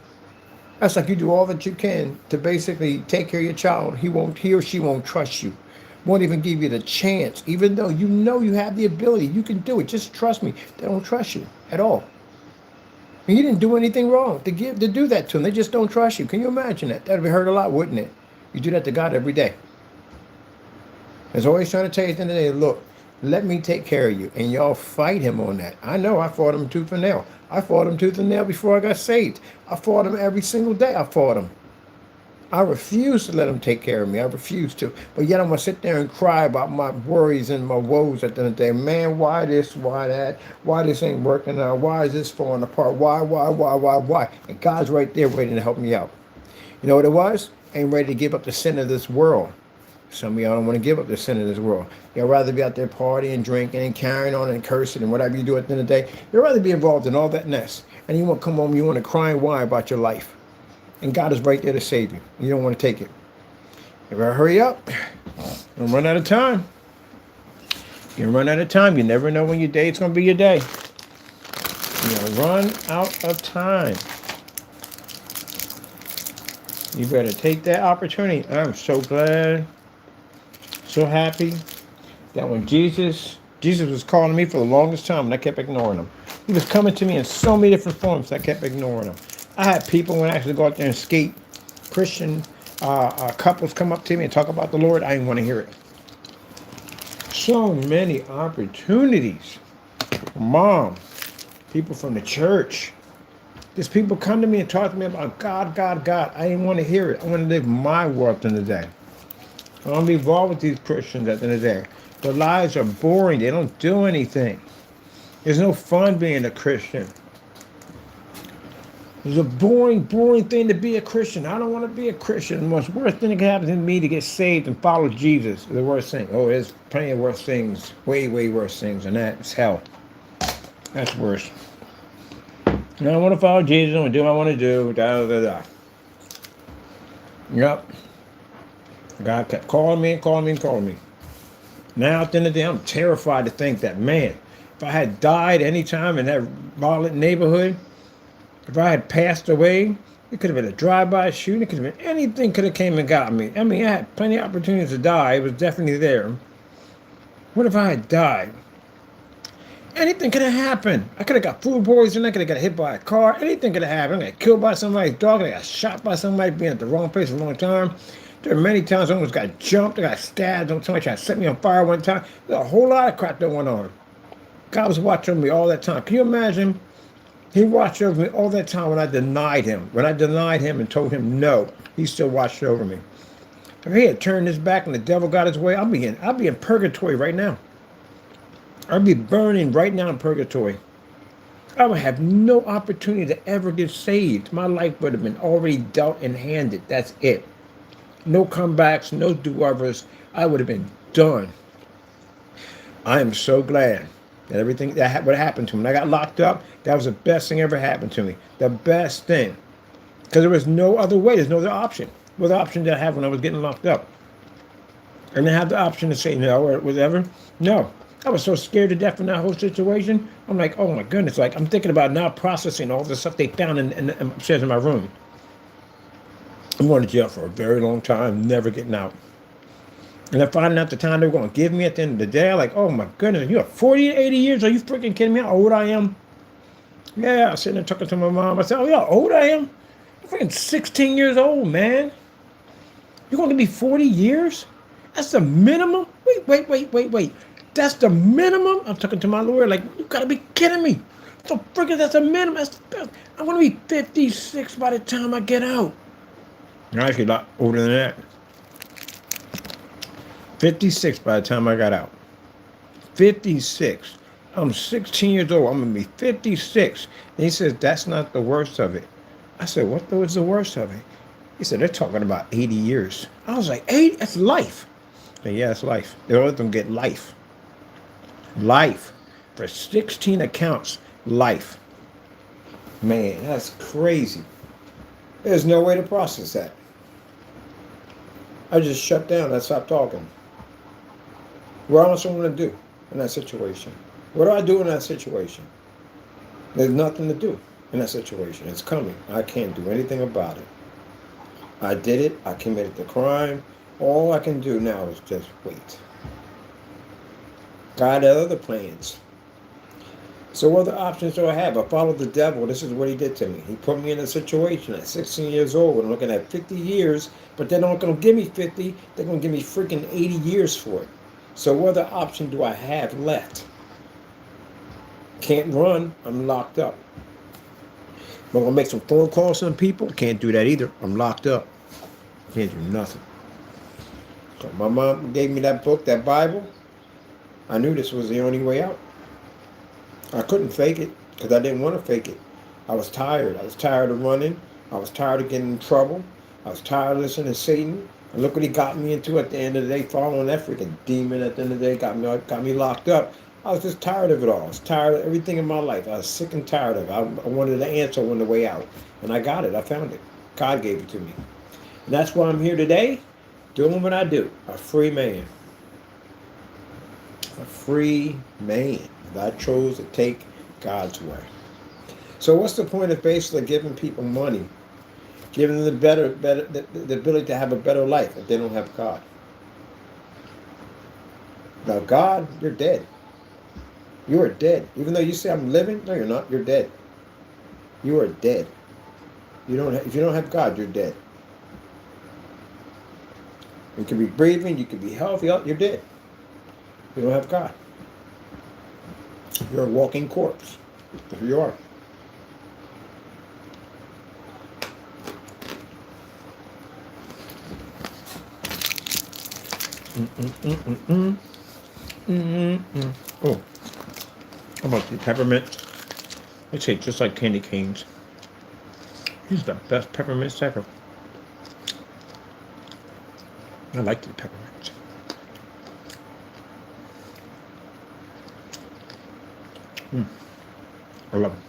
That's like you do all that you can to basically take care of your child. He or she won't trust you. Won't even give you the chance, even though you know you have the ability. You can do it. Just trust me. They don't trust you at all. And you didn't do anything wrong to do that to them. They just don't trust you. Can you imagine that? That'd be hurt a lot, wouldn't it? You do that to God every day. He's always trying to tell you at the end of the day, look, let me take care of you. And y'all fight him on that. I know I fought him tooth and nail. I fought him tooth and nail before I got saved. I fought him every single day. I fought him. I refuse to let him take care of me. I refuse to. But yet I'm going to sit there and cry about my worries and my woes at the end of the day. Man, why this, why that? Why this ain't working out? Why is this falling apart? Why? And God's right there waiting to help me out. You know what it was? ain't ready to give up the sin of this world. Some of y'all don't want to give up the sin of this world. You'll rather be out there partying, drinking, and carrying on and cursing and whatever you do at the end of the day. You'd rather be involved in all that mess. And you want to come home, you want to cry and whine about your life. And God is right there to save you. You don't want to take it. You better hurry up. Don't run out of time. You run out of time. You never know when your day is going to be your day. You run out of time. You better take that opportunity. I'm so glad, so happy that when Jesus was calling me for the longest time, and I kept ignoring him. He was coming to me in so many different forms, I kept ignoring him. I had people when I actually go out there and skate, Christian couples come up to me and talk about the Lord. I didn't want to hear it. So many opportunities. Mom, people from the church. There's people come to me and talk to me about God, God, God. I didn't want to hear it. I want to live my world in the day. I don't be involved with these Christians at the end of the day. Their lives are boring. They don't do anything. There's no fun being a Christian. It's a boring, boring thing to be a Christian. I don't want to be a Christian. The most worst thing that can happen to me to get saved and follow Jesus is the worst thing. Oh, there's plenty of worse things, way, way worse things than that. It's hell. That's worse. Now I want to follow Jesus. I want to do what I want to do. Da, da, da. Yep. God kept calling me and calling me and calling me. Now at the end of the day, I'm terrified to think that, man, if I had died any time in that violent neighborhood, if I had passed away, it could have been a drive-by shooting. It could have been anything could have came and got me. I mean, I had plenty of opportunities to die. It was definitely there. What if I had died? Anything could have happened. I could have got food poisoning. I could have got hit by a car. Anything could have happened. I got killed by somebody's dog. I got shot by somebody being at the wrong place at the wrong time. There were many times I almost got jumped. I got stabbed. Somebody tried to set me on fire one time. There's a whole lot of crap that went on. God was watching over me all that time. Can you imagine? He watched over me all that time when I denied him. When I denied him and told him no, he still watched over me. If he had turned his back and the devil got his way, I'll be in purgatory right now. I'd be burning right now in purgatory. I would have no opportunity to ever get saved. My life would have been already dealt and handed. That's it. No comebacks, no do-overs. I would have been done. I am so glad that everything that what happened to me. When I got locked up, that was the best thing ever happened to me. The best thing. Because there was no other way. There's no other option. What option did I have when I was getting locked up? And I have the option to say no or whatever? No. I was so scared to death in that whole situation. I'm like, oh my goodness. Like, I'm thinking about now processing all the stuff they found upstairs in my room. I'm going to jail for a very long time, never getting out. And I found out the time they were going to give me at the end of the day, I'm like, oh my goodness, you have 40 to 80 years? Are you freaking kidding me how old I am? Yeah, I was sitting there talking to my mom. I said, oh yeah, how old I am? I'm freaking 16 years old, man. You're going to be 40 years? That's the minimum? Wait. That's the minimum? I'm talking to my lawyer like, you got to be kidding me. So freaking that's a minimum. I'm going to be 56 by the time I get out. I'm actually a lot older than that. 56 by the time I got out. 56. I'm 16 years old. I'm going to be 56. And he says, that's not the worst of it. I said, what was the worst of it? He said, they're talking about 80 years. I was like, 80? That's life. I said, yeah, that's life. They let them get life. Life. For 16 accounts, life. Man, that's crazy. There's no way to process that. I just shut down. I stopped talking. What else am I going to do in that situation? What do I do in that situation? There's nothing to do in that situation. It's coming. I can't do anything about it. I did it. I committed the crime. All I can do now is just wait. God had other plans. So what other options do I have? I followed the devil. This is what he did to me. He put me in a situation at 16 years old. I'm looking at 50 years, but they're not going to give me 50. They're going to give me freaking 80 years for it. So what other option do I have left? Can't run. I'm locked up. I'm going to make some phone calls to some people. Can't do that either. I'm locked up. Can't do nothing. So my mom gave me that book, that Bible. I knew this was the only way out. I couldn't fake it because I didn't want to fake it. I was tired. I was tired of running. I was tired of getting in trouble. I was tired of listening to Satan. And look what he got me into at the end of the day, following that freaking demon at the end of the day, got me locked up. I was just tired of it all. I was tired of everything in my life. I was sick and tired of it. I wanted an answer on the way out. And I got it. I found it. God gave it to me. And that's why I'm here today, doing what I do. A free man. A free man. I chose to take God's way. So what's the point of basically giving people money, giving them the ability to have a better life if they don't have God? Now, God, you're dead. You are dead. Even though you say I'm living, no, you're not. You're dead. You are dead. If you don't have God, you're dead. You can be breathing. You can be healthy. You're dead. You don't have God. You're a walking corpse. That's who you are. Oh, how about the peppermint? They taste just like candy canes. These are the best peppermints ever. I like the peppermints. I love them.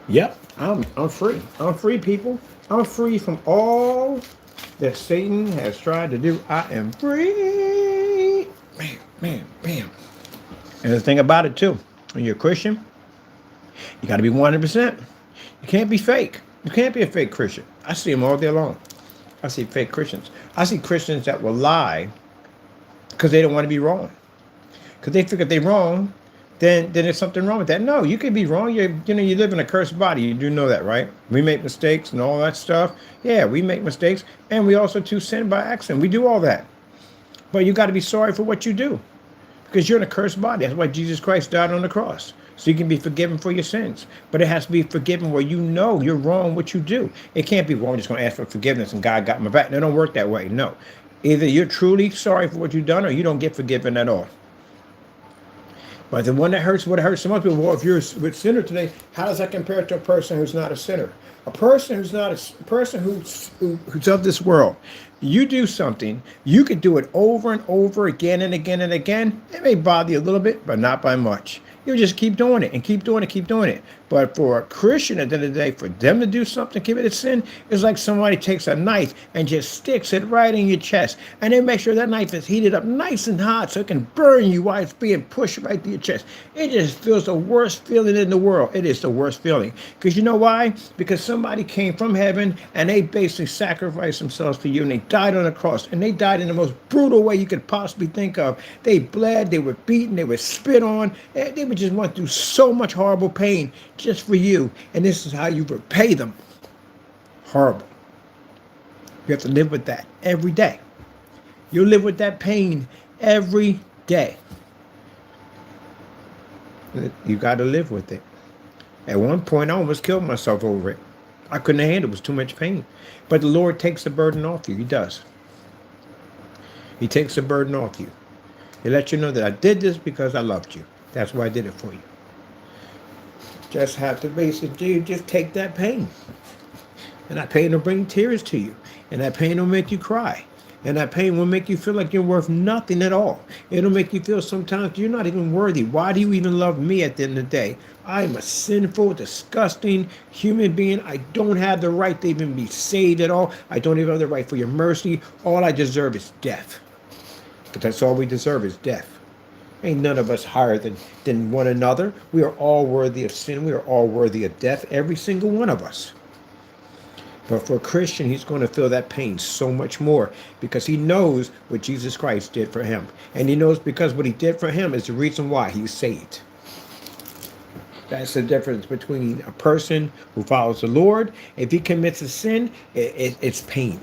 Yep, I'm free. I'm free, people. I'm free from all that Satan has tried to do. I am free. Bam, bam, bam. And the thing about it too, when you're a Christian, you got to be 100%. You can't be fake. You can't be a fake Christian. I see them all day long. I see fake Christians. I see Christians that will lie because they don't want to be wrong. Because they figure if they're wrong, then there's something wrong with that. No, you can be wrong. You live in a cursed body. You do know that, right? We make mistakes and all that stuff. Yeah, we make mistakes. And we also too sin by accident. We do all that. But you got to be sorry for what you do. Because you're in a cursed body. That's why Jesus Christ died on the cross. So you can be forgiven for your sins. But it has to be forgiven where you know you're wrong what you do. It can't be, well, I'm just going to ask for forgiveness and God got my back. It don't work that way. No. Either you're truly sorry for what you've done or you don't get forgiven at all. But the one that hurts, what hurts the most people, well, if you're a sinner today, how does that compare to a person who's not a sinner? A person who's not a person who's of this world. You do something, you could do it over and over again and again and again. It may bother you a little bit, but not by much. You just keep doing it and keep doing it, keep doing it. But for a Christian at the end of the day, for them to do something, commit a sin, it's like somebody takes a knife and just sticks it right in your chest. And then make sure that knife is heated up nice and hot so it can burn you while it's being pushed right through your chest. It just feels the worst feeling in the world. It is the worst feeling. Because you know why? Because somebody came from heaven and they basically sacrificed themselves for you and they died on the cross. And they died in the most brutal way you could possibly think of. They bled, they were beaten, they were spit on. They would just went through so much horrible pain just for you. And this is how you repay them. Horrible. You have to live with that every day. You live with that pain every day. You got to live with it. At one point, I almost killed myself over it. I couldn't handle it. It was too much pain. But the Lord takes the burden off you. He does. He takes the burden off you. He lets you know that I did this because I loved you. That's why I did it for you. Just have to basically just take that pain. And that pain will bring tears to you. And that pain will make you cry. And that pain will make you feel like you're worth nothing at all. It'll make you feel sometimes you're not even worthy. Why do you even love me at the end of the day? I'm a sinful, disgusting human being. I don't have the right to even be saved at all. I don't even have the right for your mercy. All I deserve is death. But that's all we deserve is death. Ain't none of us higher than one another. We are all worthy of sin. We are all worthy of death. Every single one of us. But for a Christian, he's going to feel that pain so much more because he knows what Jesus Christ did for him. And he knows because what he did for him is the reason why he's saved. That's the difference between a person who follows the Lord. If he commits a sin, it's pain.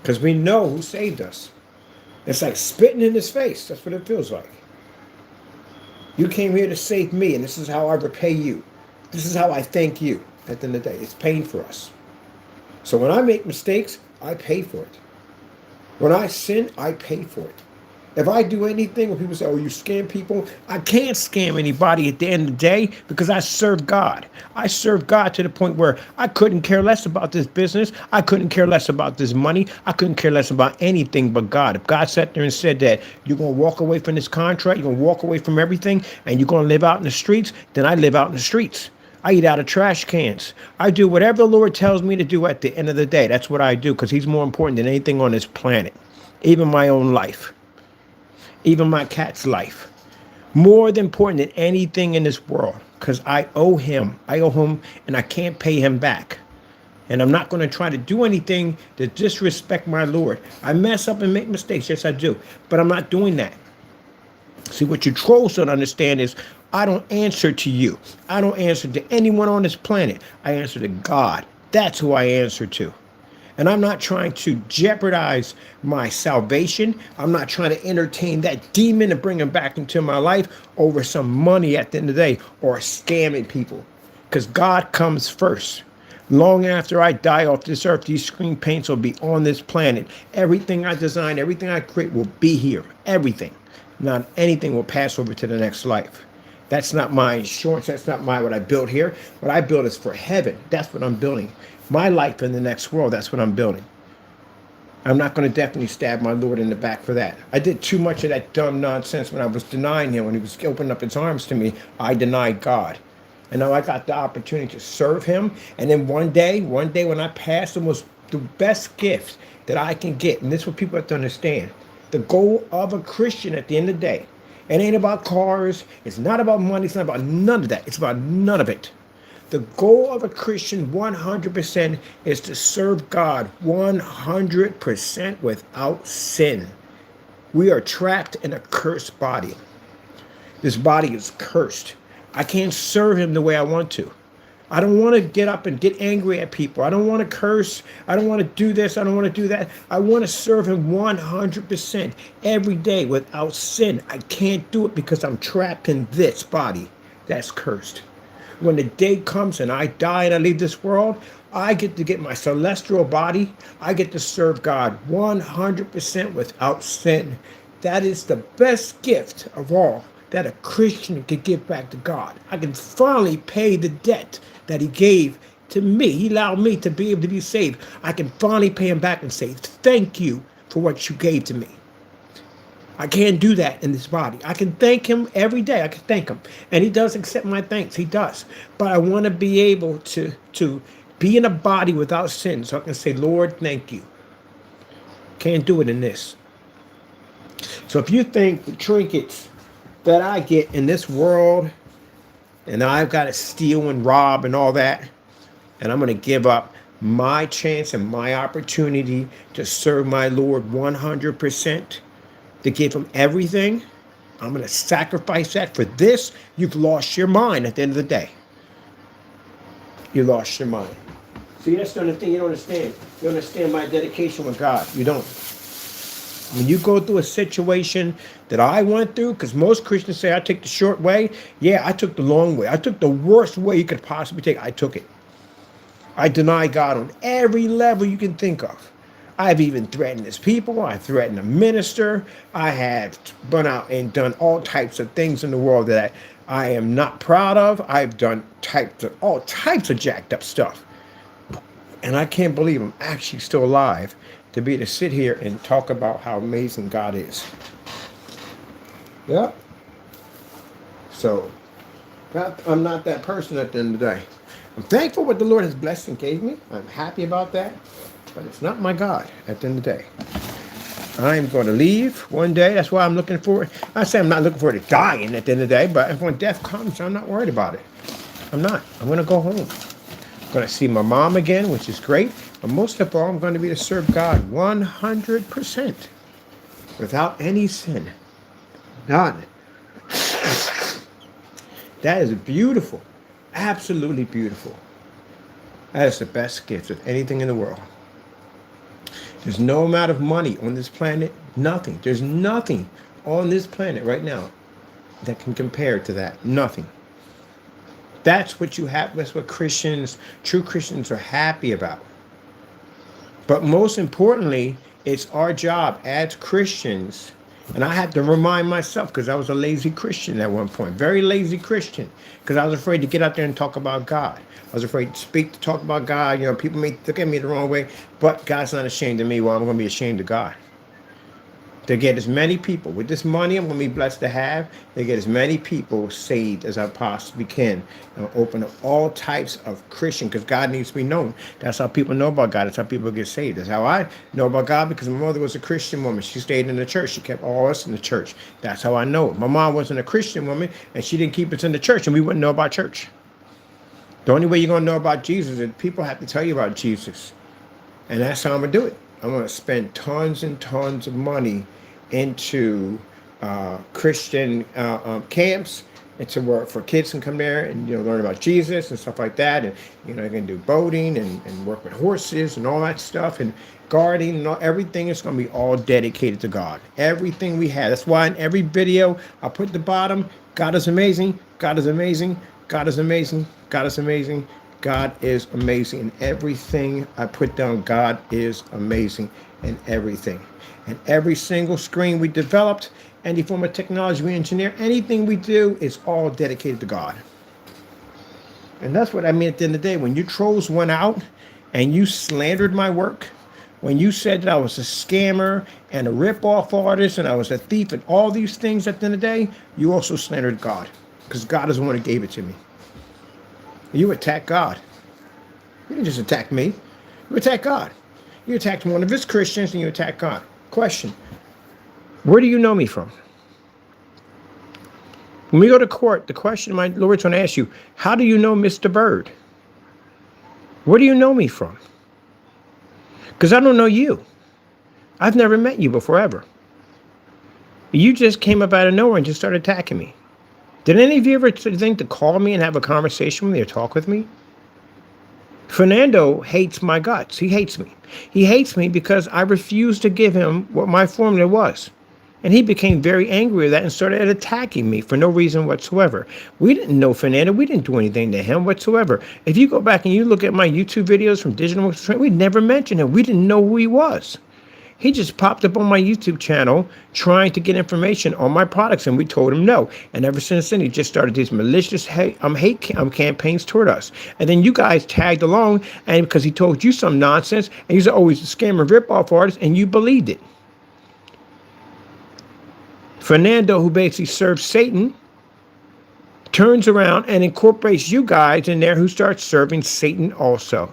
Because we know who saved us. It's like spitting in his face. That's what it feels like. You came here to save me, and this is how I repay you. This is how I thank you. At the end of the day, it's pain for us. So when I make mistakes, I pay for it. When I sin, I pay for it. If I do anything when people say, oh, you scam people, I can't scam anybody at the end of the day because I serve God. I serve God to the point where I couldn't care less about this business. I couldn't care less about this money. I couldn't care less about anything but God. If God sat there and said that you're going to walk away from this contract, you're going to walk away from everything, and you're going to live out in the streets, then I live out in the streets. I eat out of trash cans. I do whatever the Lord tells me to do at the end of the day. That's what I do because he's more important than anything on this planet, even my own life. Even my cat's life. More than important than anything in this world because I owe him. I owe him and I can't pay him back. And I'm not going to try to do anything to disrespect my Lord. I mess up and make mistakes. Yes, I do. But I'm not doing that. See, what you trolls don't understand is I don't answer to you. I don't answer to anyone on this planet. I answer to God. That's who I answer to. And I'm not trying to jeopardize my salvation. I'm not trying to entertain that demon and bring him back into my life over some money at the end of the day or scamming people. Because God comes first. Long after I die off this earth, these screen paints will be on this planet. Everything I design, everything I create will be here. Everything. Not anything will pass over to the next life. That's not my insurance. That's not what I built here. What I built is for heaven. That's what I'm building. My life in the next world, that's what I'm building. I'm not going to definitely stab my Lord in the back for that. I did too much of that dumb nonsense when I was denying him. When he was opening up his arms to me, I denied God. And now I got the opportunity to serve him. And then one day when I passed him was the best gift that I can get. And this is what people have to understand. The goal of a Christian at the end of the day, it ain't about cars. It's not about money. It's not about none of that. It's about none of it. The goal of a Christian 100% is to serve God 100% without sin. We are trapped in a cursed body. This body is cursed. I can't serve him the way I want to. I don't want to get up and get angry at people. I don't want to curse. I don't want to do this. I don't want to do that. I want to serve him 100% every day without sin. I can't do it because I'm trapped in this body that's cursed. When the day comes and I die and I leave this world, I get to get my celestial body. I get to serve God 100% without sin. That is the best gift of all that a Christian could give back to God. I can finally pay the debt that he gave to me. He allowed me to be able to be saved. I can finally pay him back and say, thank you for what you gave to me. I can't do that in this body. I can thank him every day. I can thank him. And he does accept my thanks. He does. But I want to be able to be in a body without sin so I can say, Lord, thank you. Can't do it in this. So if you think the trinkets that I get in this world and I've got to steal and rob and all that, and I'm going to give up my chance and my opportunity to serve my Lord 100%, to give him everything, I'm going to sacrifice that for this. You've lost your mind at the end of the day. You lost your mind. See, that's the only thing you don't understand. You understand my dedication with God. You don't. When you go through a situation that I went through, because most Christians say I take the short way. Yeah, I took the long way. I took the worst way you could possibly take. I took it. I deny God on every level you can think of. I've even threatened his people. I threatened a minister. I have gone out and done all types of things in the world that I am not proud of. I've done all types of jacked up stuff. And I can't believe I'm actually still alive to be able to sit here and talk about how amazing God is. Yep. So, I'm not that person at the end of the day. I'm thankful what the Lord has blessed and gave me. I'm happy about that. But it's not my God at the end of the day. I'm going to leave one day. That's why I'm looking forward. I say I'm not looking forward to dying at the end of the day, but when death comes, I'm not worried about it. I'm not. I'm going to go home. I'm going to see my mom again, which is great. But most of all, I'm going to be to serve God 100% without any sin. None. That is beautiful. Absolutely beautiful. That is the best gift of anything in the world. There's no amount of money on this planet, nothing. There's nothing on this planet right now that can compare to that. Nothing. That's what you have. That's what Christians, true Christians, are happy about. But most importantly, it's our job as Christians And I had to remind myself because I was a lazy Christian at one point, very lazy Christian, because I was afraid to get out there and talk about God. I was afraid to speak, to talk about God. You know, people may look at me the wrong way, but God's not ashamed of me. Well, I'm going to be ashamed of God. To get as many people with this money I'm going to be blessed to have, to get as many people saved as I possibly can, and open up all types of Christian, because God needs to be known. That's how people know about God. That's how people get saved. That's how I know about God, because my mother was a Christian woman. She stayed in the church. She kept all us in the church. That's how I know it. My mom wasn't a Christian woman, and she didn't keep us in the church, and we wouldn't know about church. The only way you're going to know about Jesus is people have to tell you about Jesus. And that's how I'm going to do it. I'm going to spend tons and tons of money into Christian camps, and to work for kids can come there and learn about Jesus and stuff like that, and you can do boating and work with horses and all that stuff, and gardening and everything is going to be all dedicated to God. Everything we have. That's why in every video I put at the bottom, God is amazing, God is amazing, God is amazing, God is amazing, God is amazing. In everything I put down, God is amazing in everything. And every single screen we developed, any form of technology we engineer, anything we do is all dedicated to God. And that's what I mean at the end of the day. When you trolls went out and you slandered my work, when you said that I was a scammer and a rip-off artist and I was a thief and all these things at the end of the day, you also slandered God, because God is the one who gave it to me. You attacked God. You didn't just attack me. You attacked God. You attacked one of his Christians and you attacked God. Question: where do you know me from? When we go to court, the question my Lord's going to ask you, how do you know Mr. Bird? Where do you know me from? Because I don't know you. I've never met you before, ever. You just came up out of nowhere and just started attacking me. Did any of you ever think to call me and have a conversation with me or talk with me? Fernando hates my guts. He hates me. He hates me because I refused to give him what my formula was. And he became very angry with that and started attacking me for no reason whatsoever. We didn't know Fernando. We didn't do anything to him whatsoever. If you go back and you look at my YouTube videos from Digital Training, we never mentioned him. We didn't know who he was. He just popped up on my YouTube channel trying to get information on my products, and we told him no. And ever since then, he just started these malicious hate campaigns toward us. And then you guys tagged along, and because he told you some nonsense, and you said, oh, he's a scammer, rip-off artist, and you believed it. Fernando, who basically serves Satan, turns around and incorporates you guys in there who starts serving Satan also.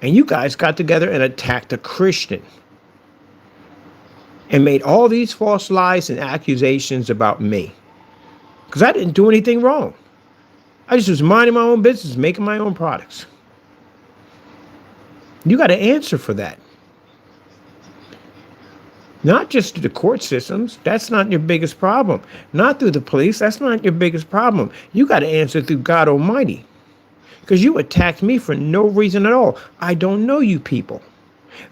And you guys got together and attacked a Christian and made all these false lies and accusations about me. Because I didn't do anything wrong. I just was minding my own business, making my own products. You got to answer for that. Not just through the court systems. That's not your biggest problem. Not through the police. That's not your biggest problem. You got to answer through God Almighty. Because you attacked me for no reason at all. I don't know you people.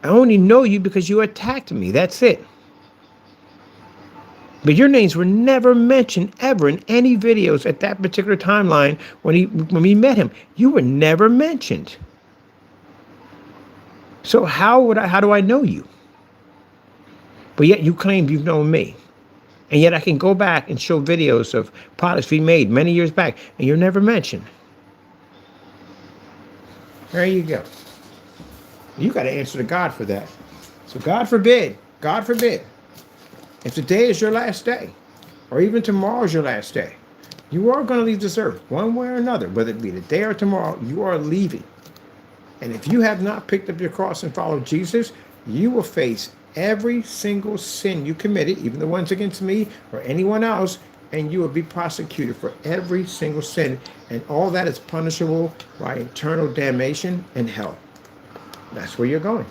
I only know you because you attacked me. That's it. But your names were never mentioned ever in any videos at that particular timeline when we met him. You were never mentioned. So how do I know you? But yet you claim you've known me. And yet I can go back and show videos of products we made many years back, and you're never mentioned. There you go. You got to answer to God for that. So God forbid, if today is your last day, or even tomorrow is your last day, you are going to leave this earth one way or another, whether it be today or tomorrow, you are leaving. And if you have not picked up your cross and followed Jesus, you will face every single sin you committed, even the ones against me or anyone else, and you will be prosecuted for every single sin. And all that is punishable by eternal damnation and hell. That's where you're going.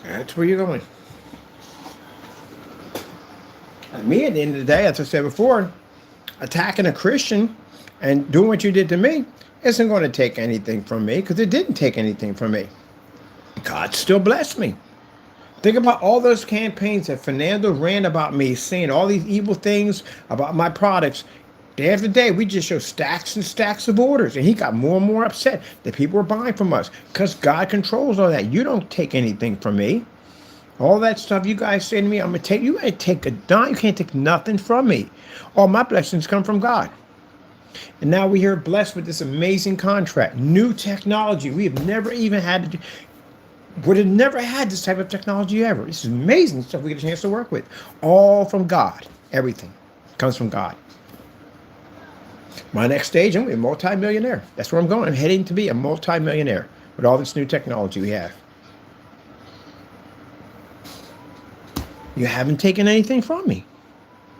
That's where you're going. And me, at the end of the day, as I said before, attacking a Christian and doing what you did to me isn't going to take anything from me, because it didn't take anything from me. God still blessed me. Think about all those campaigns that Fernando ran about me, saying all these evil things about my products. Day after day, we just show stacks and stacks of orders. And he got more and more upset that people were buying from us because God controls all that. You don't take anything from me. All that stuff you guys say to me, I'm going to take, you can't take a dime. You can't take nothing from me. All my blessings come from God. And now we are blessed with this amazing contract, new technology. We have never even had to, would have never had this type of technology ever. This is amazing stuff we get a chance to work with. All from God. Everything comes from God. My next stage, I'm going to be a multi-millionaire. That's where I'm going. I'm heading to be a multi-millionaire with all this new technology we have. You haven't taken anything from me.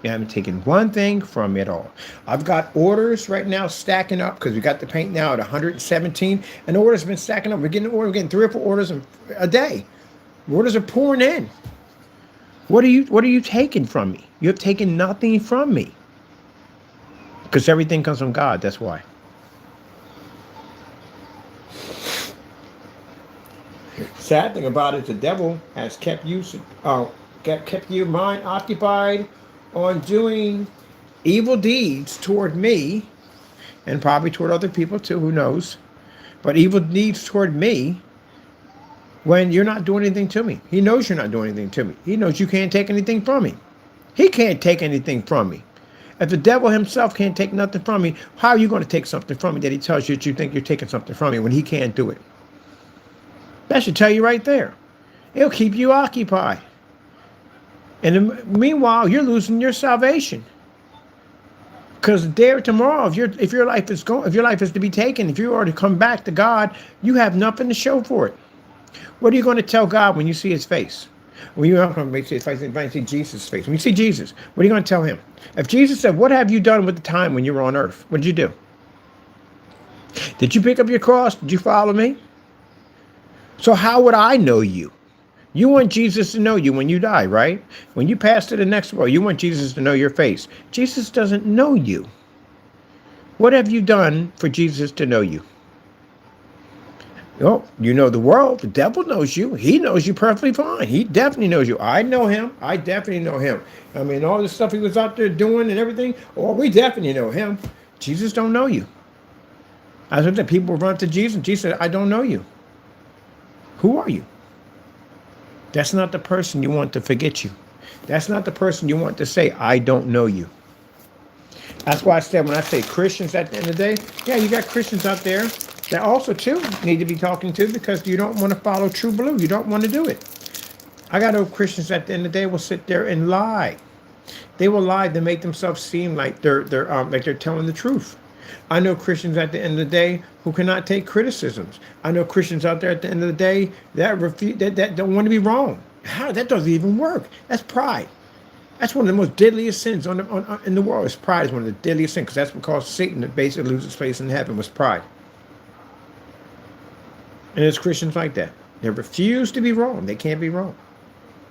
You haven't taken one thing from me at all. I've got orders right now stacking up because we got the paint now at 117, and the orders have been stacking up. We're getting 3 or 4 orders a day. Orders are pouring in. What are you taking from me? You have taken nothing from me. Because everything comes from God, that's why. Sad thing about it, the devil has kept your mind occupied on doing evil deeds toward me, and probably toward other people too, who knows. But evil deeds toward me when you're not doing anything to me. He knows you're not doing anything to me. He knows you can't take anything from me. He can't take anything from me. If the devil himself can't take nothing from me, how are you going to take something from me that he tells you that you think you're taking something from me when he can't do it? That should tell you right there. It'll keep you occupied. And meanwhile, you're losing your salvation. Because the day or tomorrow, if your life is to be taken, if you are to come back to God, you have nothing to show for it. What are you going to tell God when you see his face? When you're not going to see his face, when you see Jesus' face. When you see Jesus, what are you going to tell him? If Jesus said, what have you done with the time when you were on earth? What did you do? Did you pick up your cross? Did you follow me? So how would I know you? You want Jesus to know you when you die, right? When you pass to the next world, you want Jesus to know your face. Jesus doesn't know you. What have you done for Jesus to know you? Oh, you know the world. The devil knows you. He knows you perfectly fine. He definitely knows you. I know him. I definitely know him. I mean, all the stuff he was out there doing and everything, oh, we definitely know him. Jesus don't know you. I said that people run to Jesus. Jesus said, I don't know you. Who are you? That's not the person you want to forget you. That's not the person you want to say, I don't know you. That's why I said when I say Christians at the end of the day, yeah, you got Christians out there that also too need to be talking to because you don't want to follow true blue. You don't want to do it. I got old Christians at the end of the day will sit there and lie. They will lie to make themselves seem like they're telling the truth. I know Christians at the end of the day who cannot take criticisms. I know Christians out there at the end of the day that don't want to be wrong. How that doesn't even work. That's pride. That's one of the most deadliest sins in the world. Is pride is one of the deadliest sins because that's what caused Satan to basically lose his place in heaven was pride. And there's Christians like that. They refuse to be wrong. They can't be wrong.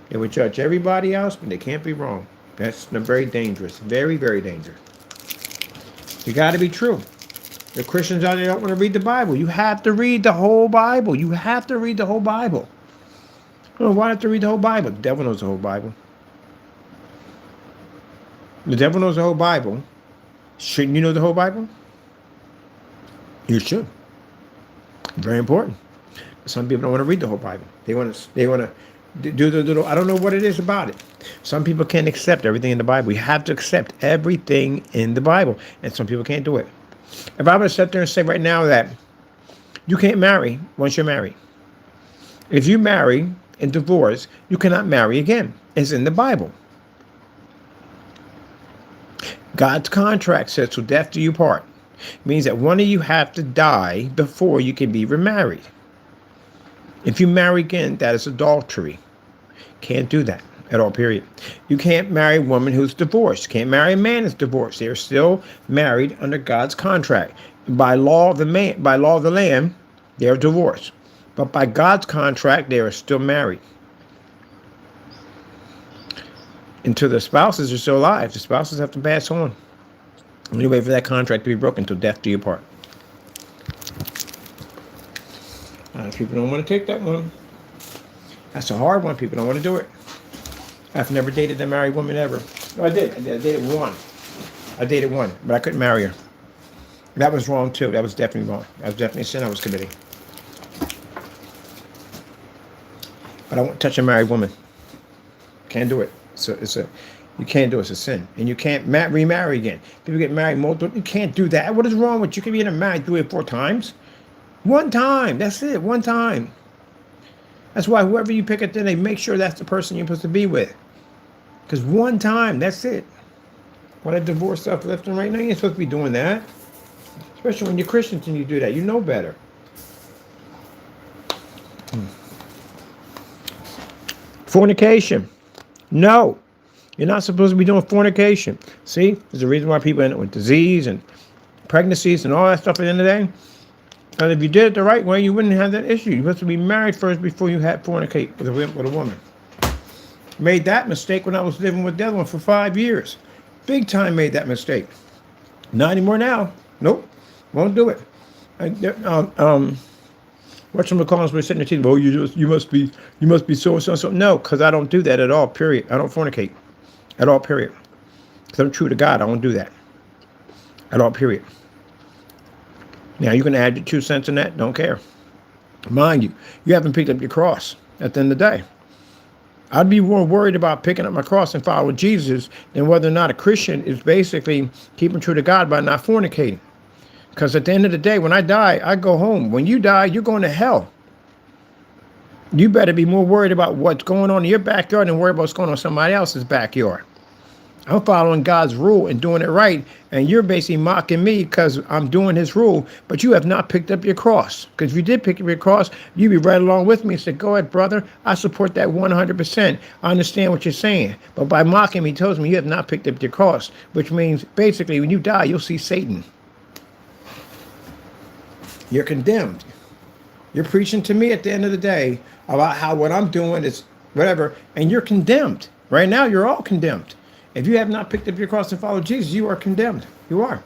They would judge everybody else, but they can't be wrong. That's very dangerous. Very, very dangerous. You got to be true. The Christians out there don't want to read the Bible. You have to read the whole Bible. You have to read the whole Bible. Oh, why have to read the whole Bible? The devil knows the whole Bible. The devil knows the whole Bible. Shouldn't you know the whole Bible? You should. Very important. Some people don't want to read the whole Bible. They want to do the little, I don't know what it is about it. Some people can't accept everything in the Bible. You have to accept everything in the Bible. And some people can't do it. If I were to sit there and say right now that you can't marry once you're married. If you marry and divorce, you cannot marry again. It's in the Bible. God's contract says, till death do you part. It means that one of you have to die before you can be remarried. If you marry again, that is adultery. Can't do that at all, period. You can't marry a woman who's divorced. Can't marry a man who's divorced. They are still married under God's contract. By law of the land, they are divorced. But by God's contract, they are still married. Until the spouses are still alive. The spouses have to pass on. And you wait for that contract to be broken until death do you part. People don't want to take that one. That's a hard one. People don't want to do it. I've never dated a married woman ever. No, I did. I dated one. I dated one, but I couldn't marry her. That was wrong too. That was definitely wrong. That was definitely a sin I was committing. But I won't touch a married woman. Can't do it. You can't do it. It's a sin, and you can't remarry again. People get married multiple. You can't do that. What is wrong with you? Can be in a married 3 or 4 times. One time. That's it. One time. That's why whoever you pick at then, they make sure that's the person you're supposed to be with. Because one time, that's it. Why that divorce stuff left and right now? You ain't supposed to be doing that. Especially when you're Christians and you do that. You know better. Fornication. No. You're not supposed to be doing fornication. See? There's a reason why people end up with disease and pregnancies and all that stuff at the end of the day. And if you did it the right way, you wouldn't have that issue. You're supposed to be married first before you had fornicate with a woman. Made that mistake when I was living with the other one for 5 years. Big time made that mistake. Not anymore now. Nope. Won't do it. Whatchamacallits were sitting there teaching, oh, you must be so and so and so. No, because I don't do that at all, period. I don't fornicate. At all, period. Because I'm true to God, I don't do that. At all, period. Now, you can add your 2 cents in that, don't care. Mind you, you haven't picked up your cross at the end of the day. I'd be more worried about picking up my cross and following Jesus than whether or not a Christian is basically keeping true to God by not fornicating. Because at the end of the day, when I die, I go home. When you die, you're going to hell. You better be more worried about what's going on in your backyard than worry about what's going on in somebody else's backyard. I'm following God's rule and doing it right, and you're basically mocking me because I'm doing his rule, but you have not picked up your cross. Because if you did pick up your cross, you'd be right along with me and say, go ahead, brother, I support that 100%. I understand what you're saying. But by mocking me, tells me you have not picked up your cross, which means basically when you die, you'll see Satan. You're condemned. You're preaching to me at the end of the day about how what I'm doing is whatever, and you're condemned. Right now, you're all condemned. If you have not picked up your cross and followed Jesus, you are condemned. You are.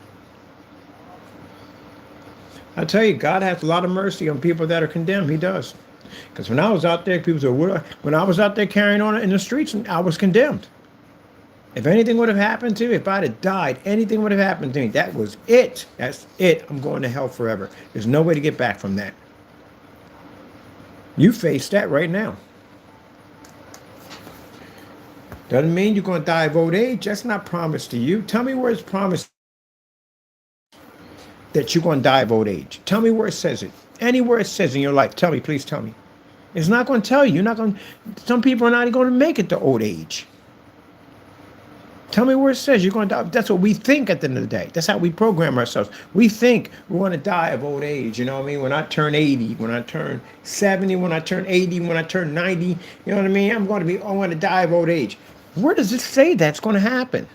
I tell you, God has a lot of mercy on people that are condemned. He does. Because when I was out there, people said, when I was out there carrying on in the streets, I was condemned. If anything would have happened to me, if I'd have died, anything would have happened to me. That was it. That's it. I'm going to hell forever. There's no way to get back from that. You face that right now. Doesn't mean you're going to die of old age. That's not promised to you. Tell me where it's promised that you're going to die of old age. Tell me where it says it. Anywhere it says in your life. Tell me, please tell me. It's not going to tell you. You're not going. Some people are not even going to make it to old age. Tell me where it says you're going to die. That's what we think at the end of the day. That's how we program ourselves. We think we're going to die of old age. You know what I mean? When I turn 80, when I turn 70, when I turn 80, when I turn 90, you know what I mean? I'm going to die of old age. Where does it say that's going to happen?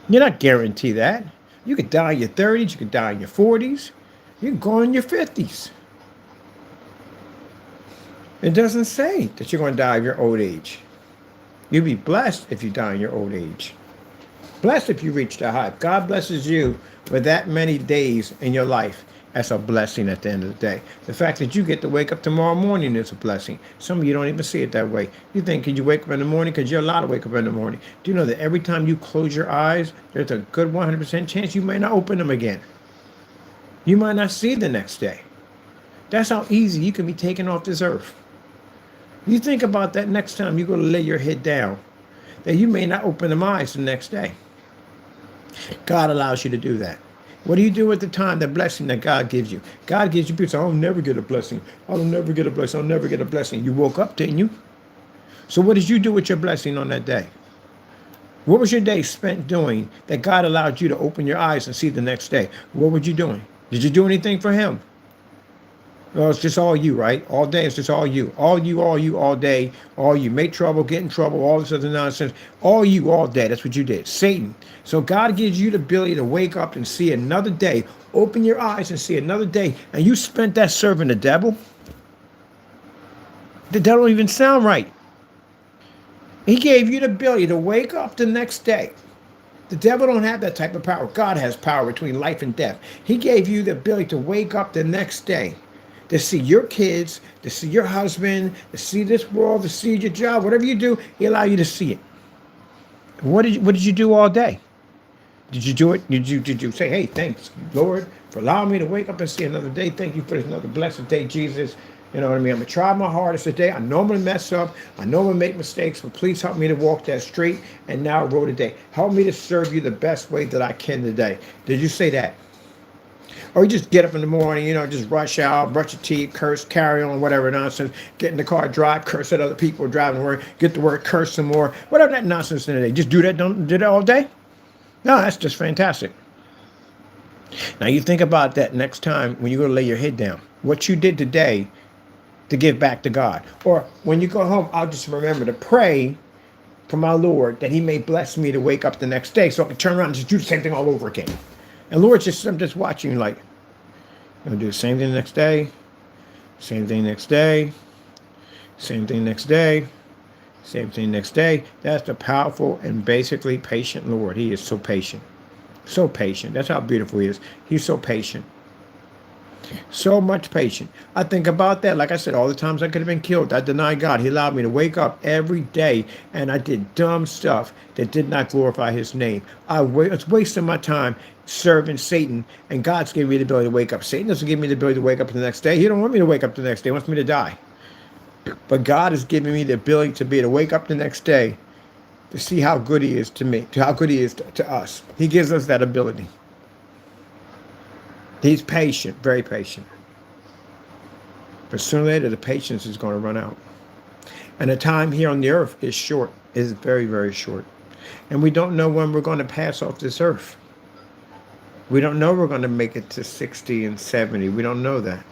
You're not guaranteed that. You could die in your 30s. You could die in your 40s. You can go in your 50s. It doesn't say that you're going to die of your old age. You'll be blessed if you die in your old age. Blessed if you reach that high. If God blesses you with that many days in your life, that's a blessing at the end of the day. The fact that you get to wake up tomorrow morning is a blessing. Some of you don't even see it that way. You think, could you wake up in the morning? Because you're allowed to wake up in the morning. Do you know that every time you close your eyes, there's a good 100% chance you may not open them again. You might not see the next day. That's how easy you can be taken off this earth. You think about that next time you're going to lay your head down, that you may not open them eyes the next day. God allows you to do that. What do you do at the time, the blessing that God gives you? God gives you people say, I'll never get a blessing. I'll never get a blessing. I'll never get a blessing. You woke up, didn't you? So what did you do with your blessing on that day? What was your day spent doing that God allowed you to open your eyes and see the next day? What were you doing? Did you do anything for him? Well, it's just all you, right? All day, it's just all you. All you, all day, all you. Make trouble, get in trouble, all this other nonsense. All you, all day. That's what you did. Satan. So God gives you the ability to wake up and see another day. Open your eyes and see another day. And you spent that serving the devil? That don't even sound right. He gave you the ability to wake up the next day. The devil don't have that type of power. God has power between life and death. He gave you the ability to wake up the next day, to see your kids, to see your husband, to see this world, to see your job, whatever you do, he allowed you to see it. What did you do all day? Did you do it? Did you say, hey, thanks, Lord, for allowing me to wake up and see another day? Thank you for this another blessed day, Jesus. You know what I mean? I'm going to try my hardest today. I know I'm going to mess up. I know I'm going to make mistakes, but please help me to walk that straight and narrow road today. Help me to serve you the best way that I can today. Did you say that? Or you just get up in the morning, just rush out, brush your teeth, curse, carry on, whatever nonsense, get in the car, drive, curse at other people, driving to work, get to work, curse some more, whatever that nonsense in the day. Just do that, don't do that all day? No, that's just fantastic. Now you think about that next time when you go to lay your head down. What you did today to give back to God. Or when you go home, I'll just remember to pray for my Lord that he may bless me to wake up the next day so I can turn around and just do the same thing all over again. And Lord, I'm just watching you like, I'm going to do the same thing the next day, same thing next day, same thing next day, same thing next day. That's the powerful and basically patient Lord. He is so patient. So patient. That's how beautiful he is. He's so patient. So much patient. I think about that. Like I said, all the times I could have been killed, I denied God. He allowed me to wake up every day, and I did dumb stuff that did not glorify his name. I was wasting my time serving Satan, and God's giving me the ability to wake up. Satan doesn't give me the ability to wake up the next day. He don't want me to wake up the next day. He wants me to die. But God is giving me the ability to be able to wake up the next day to see how good he is to me, to how good he is to us. He gives us that ability. He's patient, very patient. But sooner or later, the patience is going to run out. And the time here on the earth is short, is very, very short. And we don't know when we're going to pass off this earth. We don't know we're going to make it to 60 and 70. We don't know that.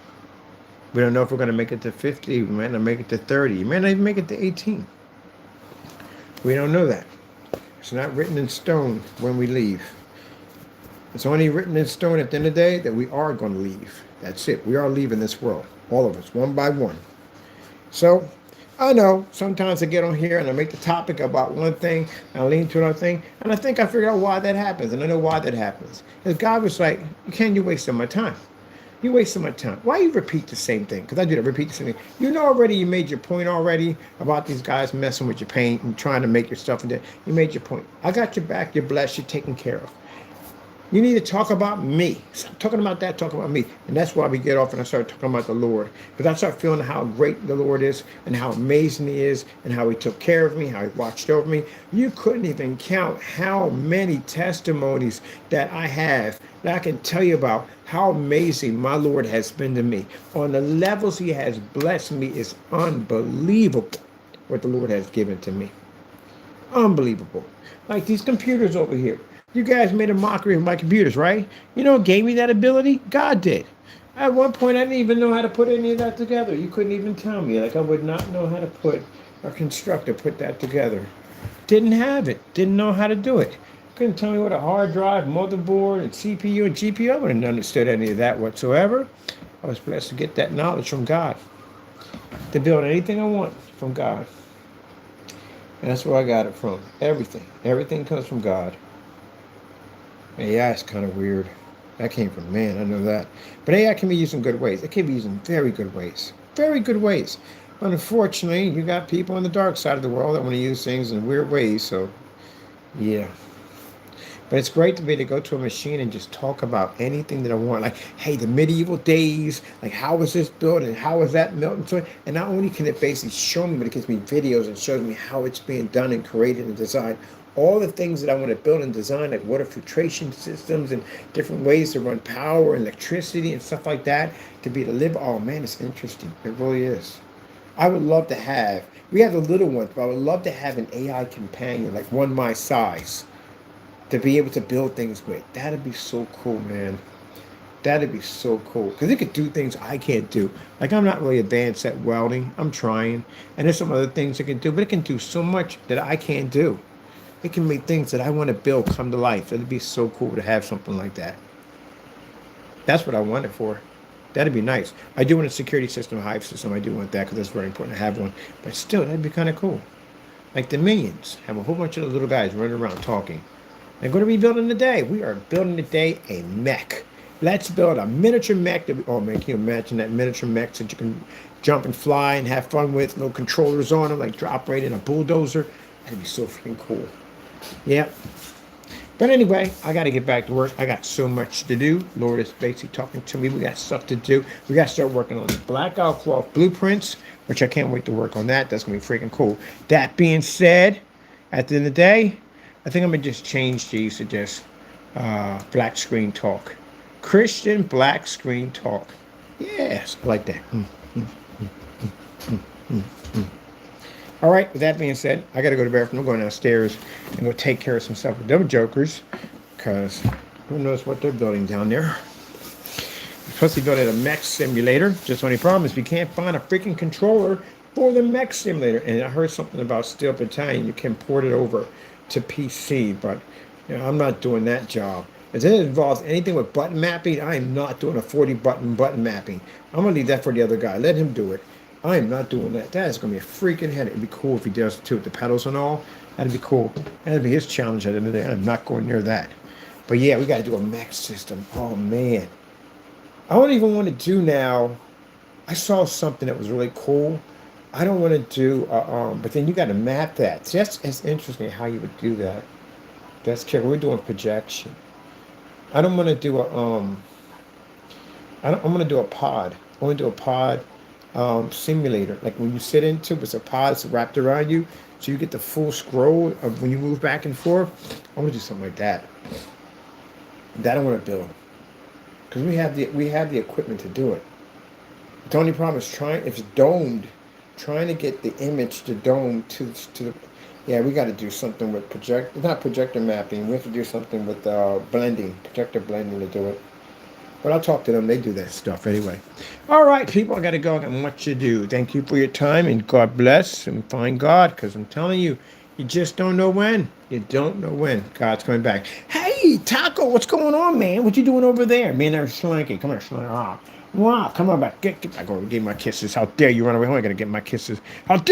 We don't know if we're going to make it to 50. We might not make it to 30. We might not even make it to 18. We don't know that. It's not written in stone when we leave. It's only written in stone at the end of the day that we are going to leave. That's it. We are leaving this world. All of us, one by one. So, I know sometimes I get on here and I make the topic about one thing and I lean to another thing. And I think I figure out why that happens. And I know why that happens. Because God was like, you wasting my time. You wasting my time. Why you repeat the same thing? Because I do that, repeat the same thing. You know already, you made your point already about these guys messing with your paint and trying to make your stuff in there. You made your point. I got your back. You're blessed. You're taken care of. You need to talk about me. Stop talking about that, talk about me. And that's why we get off and I start talking about the Lord. Because I start feeling how great the Lord is and how amazing he is and how he took care of me, how he watched over me. You couldn't even count how many testimonies that I have that I can tell you about how amazing my Lord has been to me. On the levels he has blessed me is unbelievable what the Lord has given to me. Unbelievable. Like these computers over here. You guys made a mockery of my computers, right? You know what gave me that ability? God did. At one point, I didn't even know how to put any of that together. You couldn't even tell me. Like, I would not know how to put put that together. Didn't have it. Didn't know how to do it. Couldn't tell me what a hard drive, motherboard, and CPU and GPU. I wouldn't have understood any of that whatsoever. I was blessed to get that knowledge from God. To build anything I want from God. And that's where I got it from. Everything. Everything comes from God. AI is kind of weird. That came from man, I know that. But AI can be used in good ways. It can be used in very good ways. Very good ways. But unfortunately, you got people on the dark side of the world that want to use things in weird ways. So, yeah. But it's great to be able to go to a machine and just talk about anything that I want. Like, hey, the medieval days, like how was this built and how was that built? And not only can it basically show me, but it gives me videos and shows me how it's being done and created and designed. All the things that I want to build and design, like water filtration systems and different ways to run power and electricity and stuff like that, to be able to live. Oh man, it's interesting. It really is. I would love to have, we have the little ones, but I would love to have an AI companion, like one my size, to be able to build things with. That'd be so cool, man. That'd be so cool. Because it could do things I can't do. Like, I'm not really advanced at welding. I'm trying. And there's some other things it can do, but it can do so much that I can't do. It can make things that I want to build come to life. It'd be so cool to have something like that. That's what I want it for. That'd be nice. I do want a security system, a hive system. I do want that because that's very important to have one. But still, that'd be kind of cool. Like the Minions. Have a whole bunch of little guys running around talking. They're going to be building today. We are building today a mech. Let's build a miniature mech. Oh man, can you imagine that miniature mech that you can jump and fly and have fun with? No controllers on them, like drop right in a bulldozer. That'd be so freaking cool. Yeah. But anyway, I got to get back to work. I got so much to do. Lord is basically talking to me. We got stuff to do. We got to start working on the blackout cloth blueprints, which I can't wait to work on that. That's going to be freaking cool. That being said, at the end of the day, I think I'm going to just change these to just black screen talk. Christian black screen talk. Yes, I like that. All right, with that being said, I got to go to the bathroom. I'm going downstairs and go take care of some stuff with them jokers, because who knows what they're building down there. They're supposed to be building a mech simulator. Just only problem is we can't find a freaking controller for the mech simulator. And I heard something about Steel Battalion. You can port it over to PC, but I'm not doing that job. If it involves anything with button mapping, I am not doing a 40 button mapping. I'm going to leave that for the other guy. Let him do it. I am not doing that. That is going to be a freaking headache. It'd be cool if he does it too with the pedals and all. That'd be cool. That'd be his challenge at the end of the day. I'm not going near that. But yeah, we got to do a mech system. Oh man. I don't even want to do now. I saw something that was really cool. I don't want to do, but then you got to map that. See, that's interesting how you would do that. That's careful. We're doing projection. I don't want to do I'm going to do a pod. I want to do a pod simulator. Like when you sit into it's a pod, it's wrapped around you, so you get the full scroll of when you move back and forth. I want to do something like that. That I want to build because we have the equipment to do it. The only problem is if it's domed, trying to get the image to dome to the. Yeah, we got to do something with not projector mapping. We have to do something with blending, projector blending to do it. But I'll talk to them. They do that stuff anyway. All right, people, I got to go. I got much to do. Thank you for your time, and God bless and find God, because I'm telling you, you just don't know when. You don't know when God's coming back. Hey, Taco, what's going on, man? What you doing over there? Me and her Slinky. Come here, Slinky. Wow, come on back. Get back over. Give my kisses. How dare you run away? I got to get my kisses. How dare